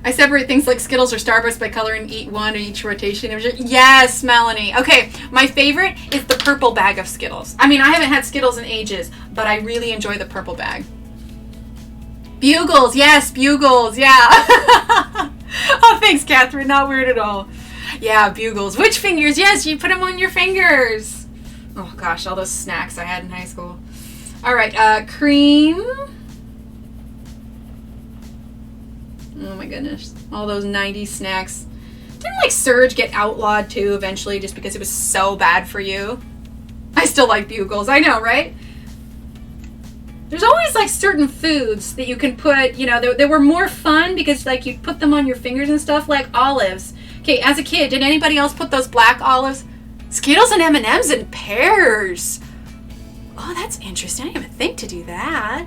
I separate things like Skittles or Starburst by color and eat one in each rotation. Yes, Melanie. Okay, my favorite is the purple bag of Skittles. I mean, I haven't had Skittles in ages, but I really enjoy the purple bag. Bugles, yes, Bugles, yeah. Oh, thanks, Catherine. Not weird at all. Yeah, Bugles. Which fingers? Yes, you put them on your fingers. Oh, gosh, all those snacks I had in high school. All right, cream. Oh my goodness. All those 90s snacks. Didn't like Surge get outlawed too eventually just because it was so bad for you? I still like Bugles. I know, right? There's always like certain foods that you can put, you know, they were more fun because like you put them on your fingers and stuff, like olives. Okay, as a kid, did anybody else put those black olives? Skittles and M&Ms in pairs. Oh, that's interesting. I didn't even think to do that.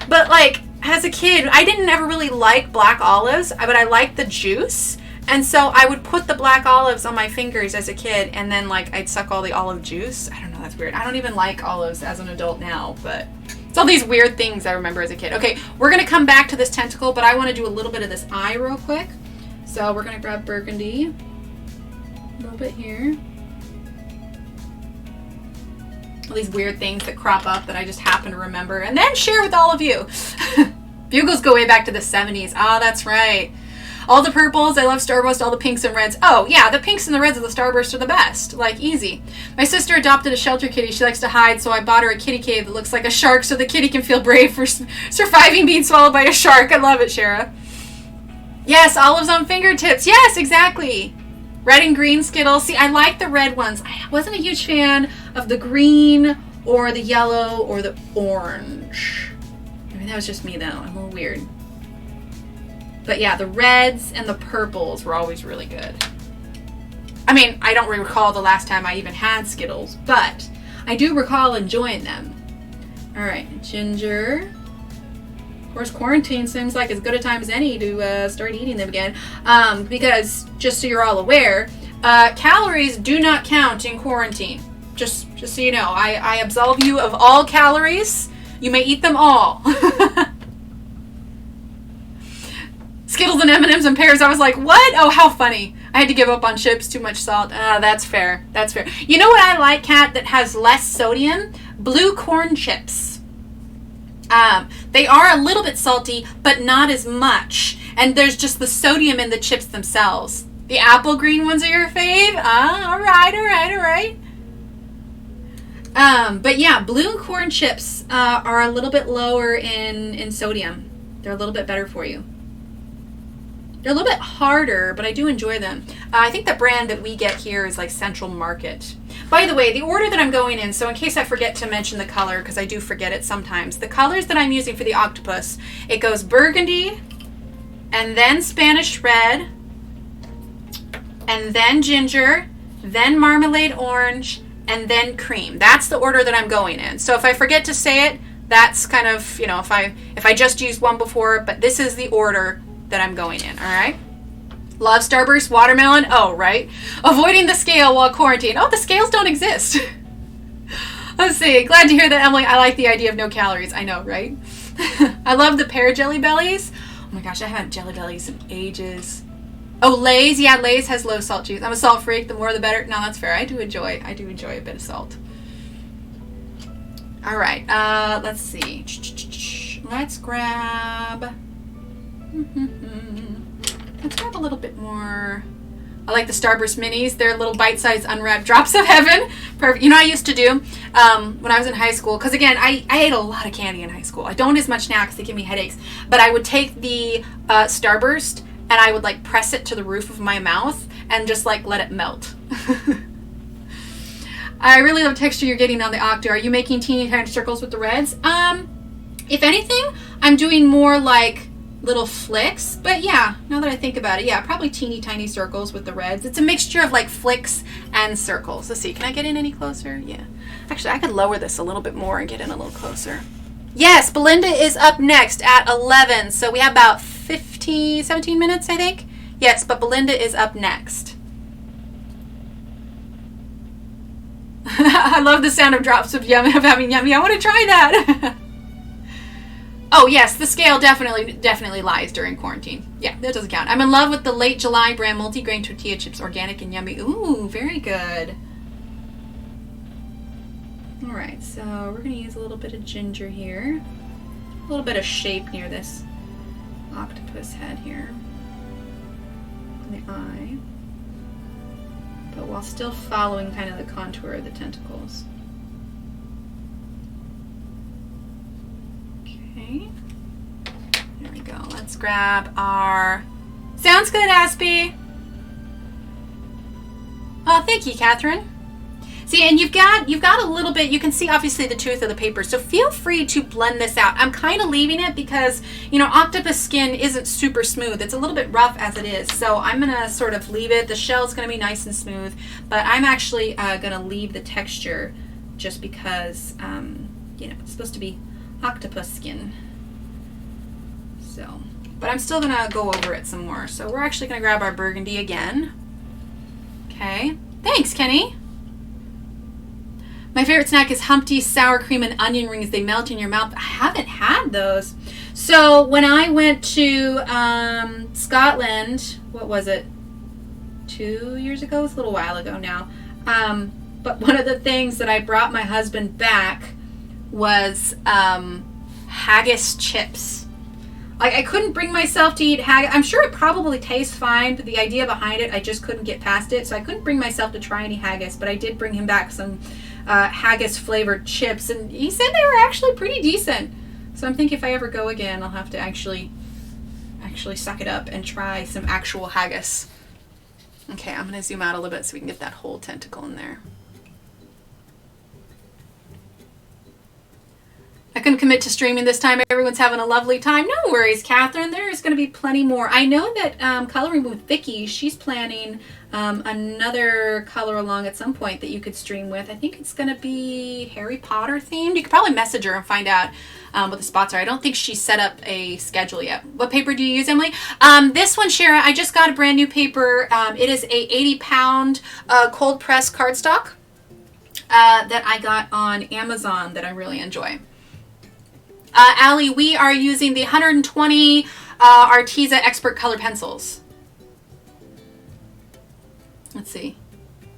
But like, as a kid, I didn't ever really like black olives, but I liked the juice. And so I would put the black olives on my fingers as a kid, and then like I'd suck all the olive juice. I don't know, that's weird. I don't even like olives as an adult now, but it's all these weird things I remember as a kid. Okay, we're gonna come back to this tentacle, but I wanna do a little bit of this eye real quick. So we're gonna grab Burgundy, a little bit here. All these weird things that crop up that I just happen to remember and then share with all of you. Bugles go way back to the 70s. Ah, that's right. All the purples, I love Starburst, all the pinks and reds. Oh, yeah, the pinks and the reds of the Starburst are the best. Like, easy. My sister adopted a shelter kitty. She likes to hide, so I bought her a kitty cave that looks like a shark so the kitty can feel brave for surviving being swallowed by a shark. I love it, Shara. Yes, olives on fingertips. Yes, exactly. Red and green Skittles. See, I like the red ones. I wasn't a huge fan of the green or the yellow or the orange. I mean, that was just me, though. I'm a little weird. But yeah, the reds and the purples were always really good. I mean, I don't recall the last time I even had Skittles, but I do recall enjoying them. All right, ginger. Of course, quarantine seems like as good a time as any to start eating them again. Because, just so you're all aware, calories do not count in quarantine. Just so you know, I absolve you of all calories. You may eat them all. Skittles and M&Ms in pairs. I was like, what? Oh, how funny. I had to give up on chips, too much salt. That's fair. That's fair. You know what I like, Kat, that has less sodium? Blue corn chips. They are a little bit salty, but not as much. And there's just the sodium in the chips themselves. The apple green ones are your fave? All right. But yeah, blue corn chips are a little bit lower in sodium. They're a little bit better for you. They're a little bit harder, but I do enjoy them. I think the brand that we get here is like Central Market. By the way, the order that I'm going in, so in case I forget to mention the color, because I do forget it sometimes, the colors that I'm using for the octopus, it goes burgundy, and then Spanish red, and then ginger, then marmalade orange, and then cream. That's the order that I'm going in. So if I forget to say it, that's kind of, you know, if I just used one before, but this is the order that I'm going in, all right? Love Starburst Watermelon. Oh, right. Avoiding the scale while quarantined. Oh, the scales don't exist. Let's see. Glad to hear that, Emily. I like the idea of no calories. I know, right? I love the pear Jelly Bellies. Oh my gosh, I haven't had Jelly Bellies in ages. Oh, Lay's. Yeah, Lay's has low salt juice. I'm a salt freak. The more the better. No, that's fair. I do enjoy a bit of salt. All right. Let's see. Let's grab... Let's grab a little bit more. I like the Starburst Minis. They're little bite-sized unwrapped drops of heaven. Perfect. You know what I used to do when I was in high school? Because again, I ate a lot of candy in high school. I don't as much now because they give me headaches. But I would take the Starburst and I would like press it to the roof of my mouth and just like let it melt. I really love the texture you're getting on the Octo. Are you making teeny tiny circles with the reds? If anything, I'm doing more like little flicks, but yeah, now that I think about it, yeah, probably teeny tiny circles with the reds. It's a mixture of like flicks and circles. Let's see, can I get in any closer? Yeah. Actually, I could lower this a little bit more and get in a little closer. Yes, Belinda is up next at 11, so we have about 17 minutes, I think. Yes, but Belinda is up next. I love the sound of drops of having yummy. I want to try that. Oh yes, the scale definitely lies during quarantine. Yeah, that doesn't count. I'm in love with the late July brand multi-grain tortilla chips, organic and yummy. Ooh, very good. All right, so we're gonna use a little bit of ginger here, a little bit of shape near this octopus head here, in the eye, but while still following kind of the contour of the tentacles. There we go. Let's grab our... Sounds good, Aspie. Oh, thank you, Catherine. See, and you've got a little bit, you can see obviously the tooth of the paper, so feel free to blend this out. I'm kind of leaving it because, you know, octopus skin isn't super smooth. It's a little bit rough as it is, so I'm going to sort of leave it. The shell's going to be nice and smooth, but I'm actually going to leave the texture just because, you know, it's supposed to be octopus skin. So, but I'm still gonna go over it some more. So we're actually gonna grab our burgundy again. Okay, thanks, Kenny. My favorite snack is Humpty's sour cream and onion rings. They melt in your mouth. I haven't had those. So when I went to Scotland, what was it? 2 years ago? It was a little while ago now. But one of the things that I brought my husband back was haggis chips. Like, I couldn't bring myself to eat haggis. I'm sure it probably tastes fine, but the idea behind it, I just couldn't get past it. So I couldn't bring myself to try any haggis, but I did bring him back some haggis flavored chips, and he said they were actually pretty decent. So I'm thinking if I ever go again, I'll have to actually suck it up and try some actual haggis. Okay, I'm going to zoom out a little bit so we can get that whole tentacle in there. I couldn't commit to streaming this time. Everyone's having a lovely time. No worries, Catherine. There's going to be plenty more. I know that Coloring with Vicky, she's planning another color along at some point that you could stream with. I think it's going to be Harry Potter themed. You could probably message her and find out what the spots are. I don't think she's set up a schedule yet. What paper do you use, Emily? This one, Shara, I just got a brand new paper. It is a 80-pound cold press cardstock that I got on Amazon that I really enjoy. Allie, we are using the 120 Arteza Expert Color Pencils. Let's see.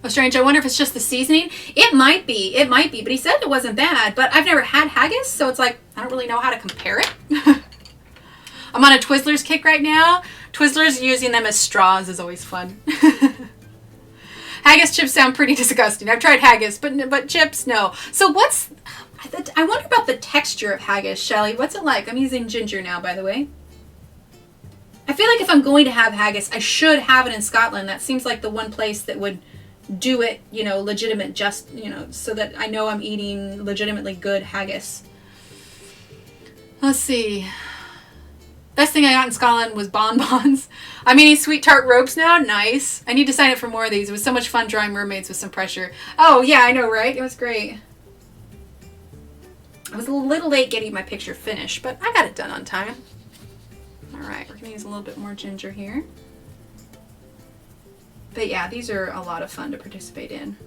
Oh, strange. I wonder if it's just the seasoning. It might be. It might be. But he said it wasn't bad. But I've never had haggis, so it's like, I don't really know how to compare it. I'm on a Twizzlers kick right now. Twizzlers, using them as straws is always fun. Haggis chips sound pretty disgusting. I've tried haggis, but chips, no. So what's... I wonder about the texture of haggis, Shelly. What's it like? I'm using ginger now, by the way. I feel like if I'm going to have haggis, I should have it in Scotland. That seems like the one place that would do it, you know, legitimate, just, you know, so that I know I'm eating legitimately good haggis. Let's see. Best thing I got in Scotland was bonbons. I'm eating sweet tart ropes now. Nice. I need to sign up for more of these. It was so much fun drawing mermaids with some pressure. Oh, yeah, I know, right? It was great. I was a little late getting my picture finished, but I got it done on time. All right, we're going to use a little bit more ginger here. But yeah, these are a lot of fun to participate in.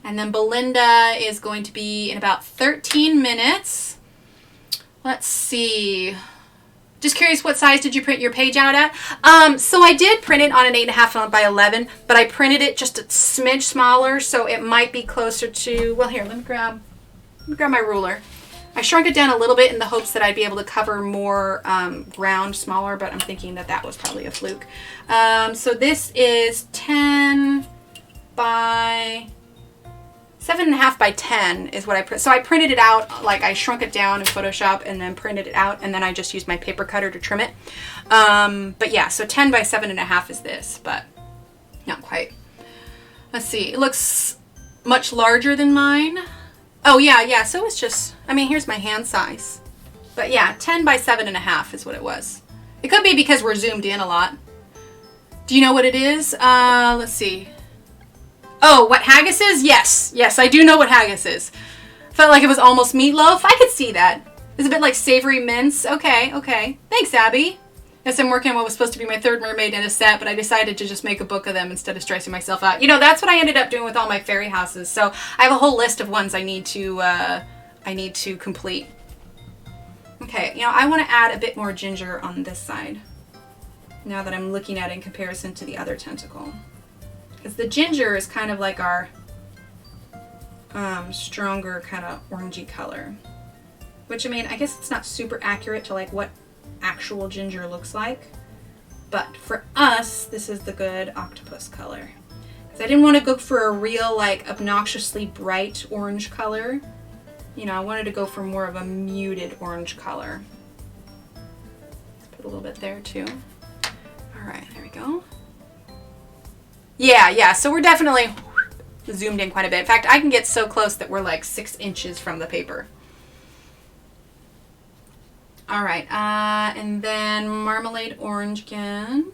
And then Belinda is going to be in about 13 minutes. Let's see. Just curious, what size did you print your page out at? So I did print it on an 8.5 by 11, but I printed it just a smidge smaller, so it might be closer to, well, here, let me grab my ruler. I shrunk it down a little bit in the hopes that I'd be able to cover more ground smaller, but I'm thinking that that was probably a fluke. So this is 10 by 7.5 by 10 is what I print. So I printed it out, like I shrunk it down in Photoshop and then printed it out, and then I just used my paper cutter to trim it. But yeah, so 10 by 7.5 is this, but not quite. Let's see, it looks much larger than mine. Oh yeah, so it's just, I mean, here's my hand size. But yeah, 10 by 7.5 is what it was. It could be because we're zoomed in a lot. Do you know what it is? Let's see. Oh, what haggis is? Yes, I do know what haggis is. Felt like it was almost meatloaf. I could see that. It's a bit like savory mince. Okay. Thanks, Abby. Yes, I'm working on what was supposed to be my third mermaid in a set, but I decided to just make a book of them instead of stressing myself out. You know, that's what I ended up doing with all my fairy houses. So I have a whole list of ones I need to complete. Okay, you know, I want to add a bit more ginger on this side now that I'm looking at it in comparison to the other tentacle. Because the ginger is kind of like our stronger kind of orangey color. Which, I mean, I guess it's not super accurate to like what actual ginger looks like. But for us, this is the good octopus color. Because I didn't want to go for a real like obnoxiously bright orange color. You know, I wanted to go for more of a muted orange color. Let's put a little bit there too. Alright, there we go. Yeah, so we're definitely zoomed in quite a bit. In fact, I can get so close that we're like 6 inches from the paper. All right, and then Marmalade Orange again.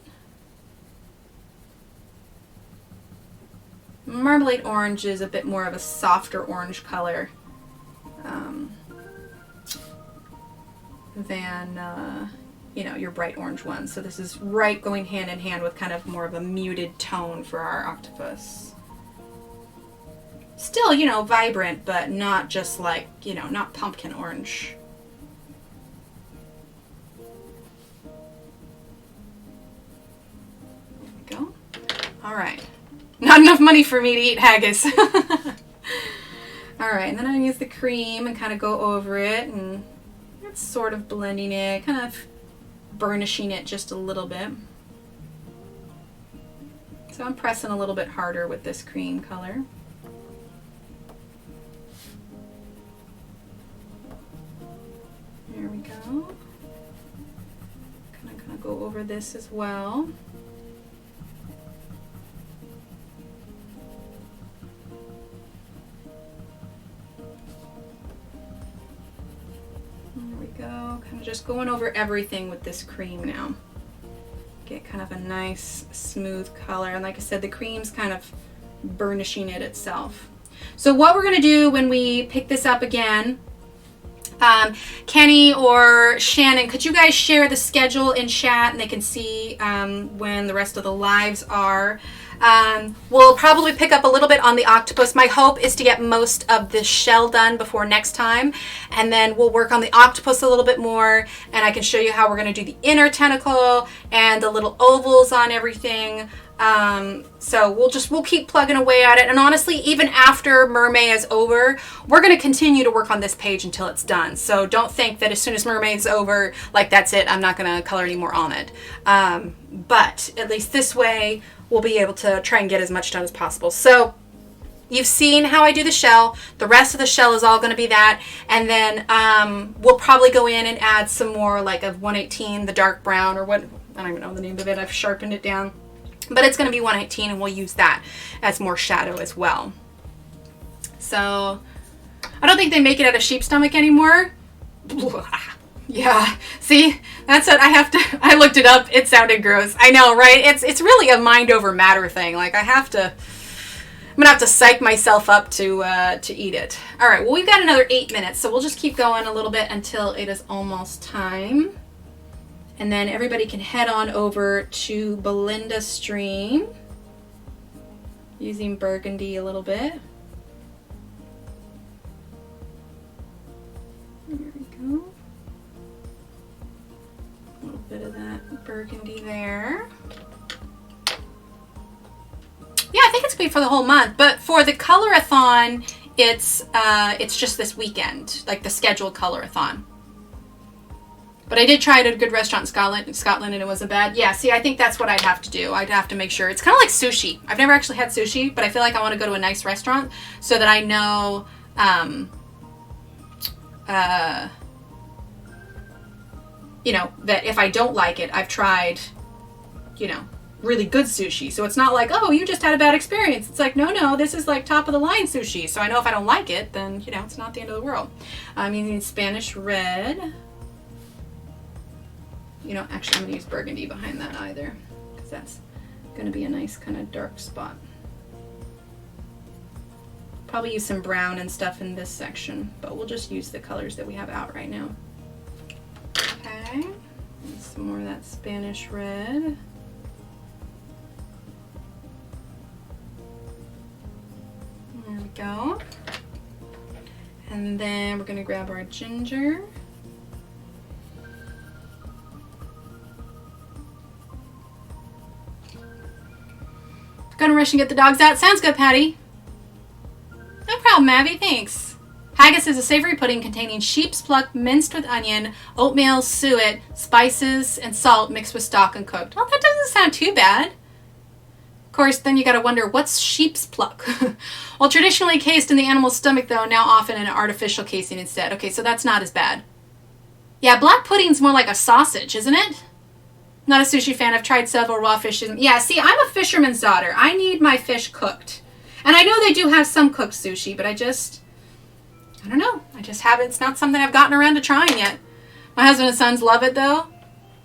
Marmalade Orange is a bit more of a softer orange color than you know, your bright orange one. So this is right going hand in hand with kind of more of a muted tone for our octopus. Still, you know, vibrant, but not just like, you know, not pumpkin orange. There we go. All right. Not enough money for me to eat haggis. All right, and then I use the cream and kind of go over it, and it's sort of blending it, kind of burnishing it just a little bit. So I'm pressing a little bit harder with this cream color. There we go. Kind of go over this as well. Go, kind of just going over everything with this cream now. Get kind of a nice smooth color, and like I said, the cream's kind of burnishing it itself. So what we're going to do when we pick this up again, Kenny or Shannon, could you guys share the schedule in chat and they can see when the rest of the lives are? We'll probably pick up a little bit on the octopus. My hope is to get most of the shell done before next time, and then we'll work on the octopus a little bit more, and I can show you how we're going to do the inner tentacle and the little ovals on everything. So we'll keep plugging away at it, and honestly, even after Mermay is over, we're going to continue to work on this page until it's done. So don't think that as soon as Mermay's over, like that's it, I'm not going to color any more on it. But at least this way, we'll be able to try and get as much done as possible. So You've seen how I do the shell. The rest of the shell is all going to be that. And then we'll probably go in and add some more like of 118, the dark brown, or what, I don't even know the name of it. I've sharpened it down. But it's going to be 118, and we'll use that as more shadow as well. So I don't think they make it out of sheep stomach anymore. Yeah, see, that's what I have to, I looked it up. It sounded gross. I know, right? It's really a mind over matter thing. Like I'm gonna have to psych myself up to eat it. All right, well, we've got another 8 minutes, so we'll just keep going a little bit until it is almost time. And then everybody can head on over to LIVESTREAM using Burgundy a little bit. There we go. A little bit of that Burgundy there. Yeah, I think it's going to be for the whole month, but for the Colorathon, it's just this weekend, like the scheduled Colorathon. But I did try it at a good restaurant in Scotland, and it wasn't bad. Yeah, see, I think that's what I'd have to do. I'd have to make sure. It's kind of like sushi. I've never actually had sushi, but I feel like I want to go to a nice restaurant so that I know, you know, that if I don't like it, I've tried, you know, really good sushi. So it's not like, oh, you just had a bad experience. It's like, no, this is like top of the line sushi. So I know if I don't like it, then, you know, it's not the end of the world. I'm using Spanish red. You know, actually, I'm going to use Burgundy behind that either, because that's going to be a nice kind of dark spot. Probably use some brown and stuff in this section, but we'll just use the colors that we have out right now. Okay, and some more of that Spanish red. There we go. And then we're going to grab our ginger. Gonna rush and get the dogs out. Sounds good, Patty. No problem, Abby. Thanks. Haggis is a savory pudding containing sheep's pluck minced with onion, oatmeal, suet, spices, and salt mixed with stock and cooked. Oh, that doesn't sound too bad. Of course, then you gotta wonder, what's sheep's pluck? Well, traditionally cased in the animal's stomach, though, now often in an artificial casing instead. Okay, so that's not as bad. Yeah, black pudding's more like a sausage, isn't it? Not a sushi fan. I've tried several raw fishes. Yeah, see, I'm a fisherman's daughter. I need my fish cooked. And I know they do have some cooked sushi, but I don't know. I just haven't. It's not something I've gotten around to trying yet. My husband and sons love it, though.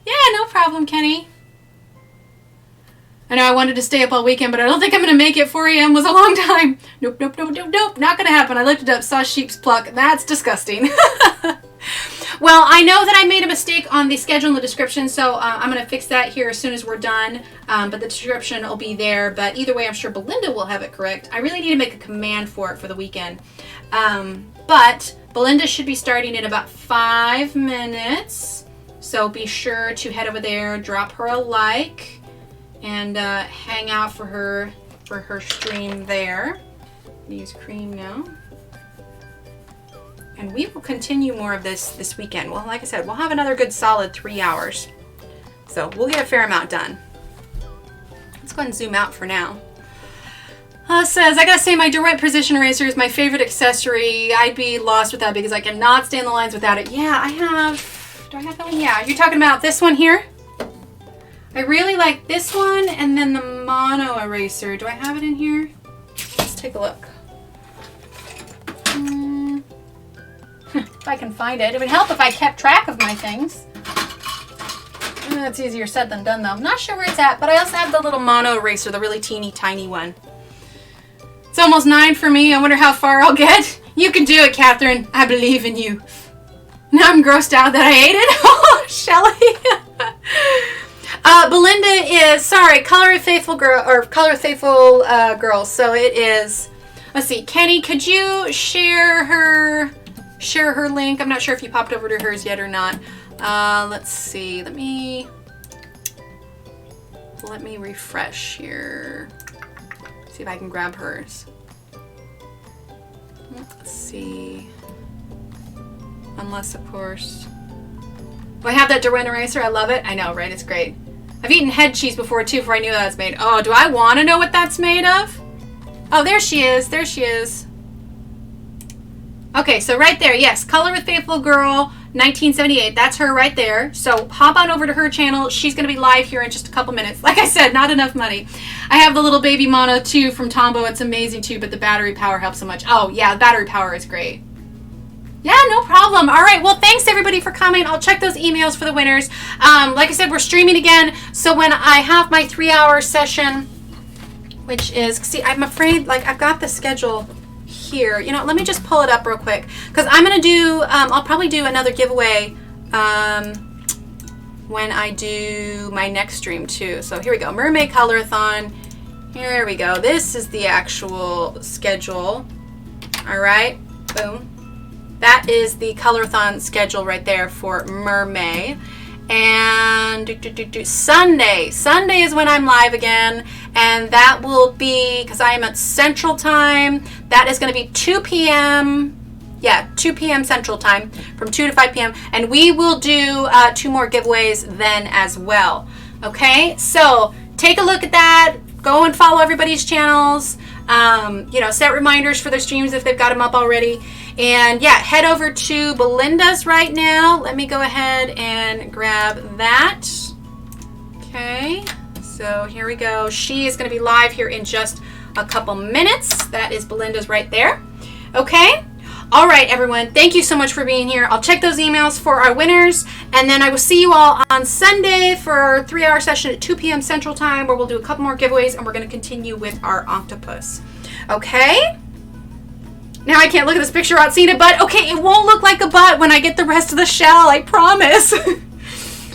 Yeah, no problem, Kenny. I know I wanted to stay up all weekend, but I don't think I'm going to make it. 4 a.m. was a long time. Nope. Not going to happen. I looked it up, saw sheep's pluck. That's disgusting. Well, I know that I made a mistake on the schedule in the description, so I'm going to fix that here as soon as we're done. But the description will be there. But either way, I'm sure Belinda will have it correct. I really need to make a command for it for the weekend. But Belinda should be starting in about 5 minutes. So be sure to head over there, drop her a like, and hang out for her stream there. Use cream now. And we will continue more of this weekend. Well, like I said, we'll have another good solid 3 hours. So we'll get a fair amount done. Let's go ahead and zoom out for now. Says, I gotta say my direct position eraser is my favorite accessory. I'd be lost without it because I cannot stand the lines without it. Yeah, I have, do I have that one? Yeah, you're talking about this one here? I really like this one and then the mono eraser. Do I have it in here? Let's take a look. If I can find it. It would help if I kept track of my things. It's easier said than done, though. I'm not sure where it's at, but I also have the little mono eraser, the really teeny tiny one. It's almost 9 for me. I wonder how far I'll get. You can do it, Catherine. I believe in you. Now I'm grossed out that I ate it. Oh, Shelly. Belinda is, sorry, Color Faithful Girl, or Color Faithful Girls. So it is, let's see, Kenny, could you share her link? I'm not sure if you popped over to hers yet or not. Let's see. Let me refresh here. See if I can grab hers. Let's see. Unless, of course. Do I have that Derwent eraser? I love it. I know, right? It's great. I've eaten head cheese before, too, before I knew that was made. Oh, do I want to know what that's made of? Oh, there she is. There she is. Okay, so right there, yes, Color with Faithful Girl, 1978. That's her right there. So hop on over to her channel. She's going to be live here in just a couple minutes. Like I said, not enough money. I have the little baby mono too from Tombow. It's amazing too, but the battery power helps so much. Oh yeah, battery power is great. Yeah, no problem. All right, well, thanks everybody for coming. I'll check those emails for the winners. Like I said, we're streaming again. So when I have my 3-hour session, which is, see, I'm afraid, like, I've got the schedule here. You know, let me just pull it up real quick, because I'm going to do, I'll probably do another giveaway when I do my next stream too. So here we go, Mermaid Colorathon. Here we go. This is the actual schedule. All right, boom. That is the Colorathon schedule right there for Mermay. And Sunday is when I'm live again, and that will be, because I am at Central Time, that is going to be 2 p.m. Yeah, 2 p.m. Central Time, from 2 to 5 p.m. And we will do 2 more giveaways then as well. Okay, so take a look at that. Go and follow everybody's channels. You know, set reminders for their streams if they've got them up already. And yeah, head over to Belinda's right now. Let me go ahead and grab that. Okay, so here we go. She is going to be live here in just a couple minutes. That is Belinda's right there. Okay. All right, everyone. Thank you so much for being here. I'll check those emails for our winners, and then I will see you all on Sunday for our 3-hour session at 2 p.m. Central Time, where we'll do a couple more giveaways, and we're going to continue with our octopus. Okay? Now I can't look at this picture without seeing a butt. Okay, it won't look like a butt when I get the rest of the shell, I promise.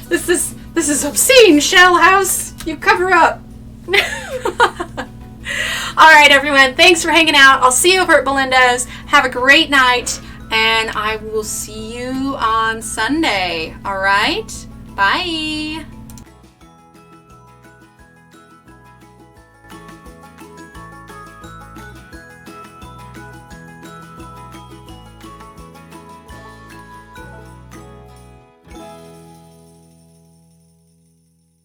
This is obscene, Shell House. You cover up. All right, everyone. Thanks for hanging out. I'll see you over at Belinda's. Have a great night, and I will see you on Sunday. All right? Bye.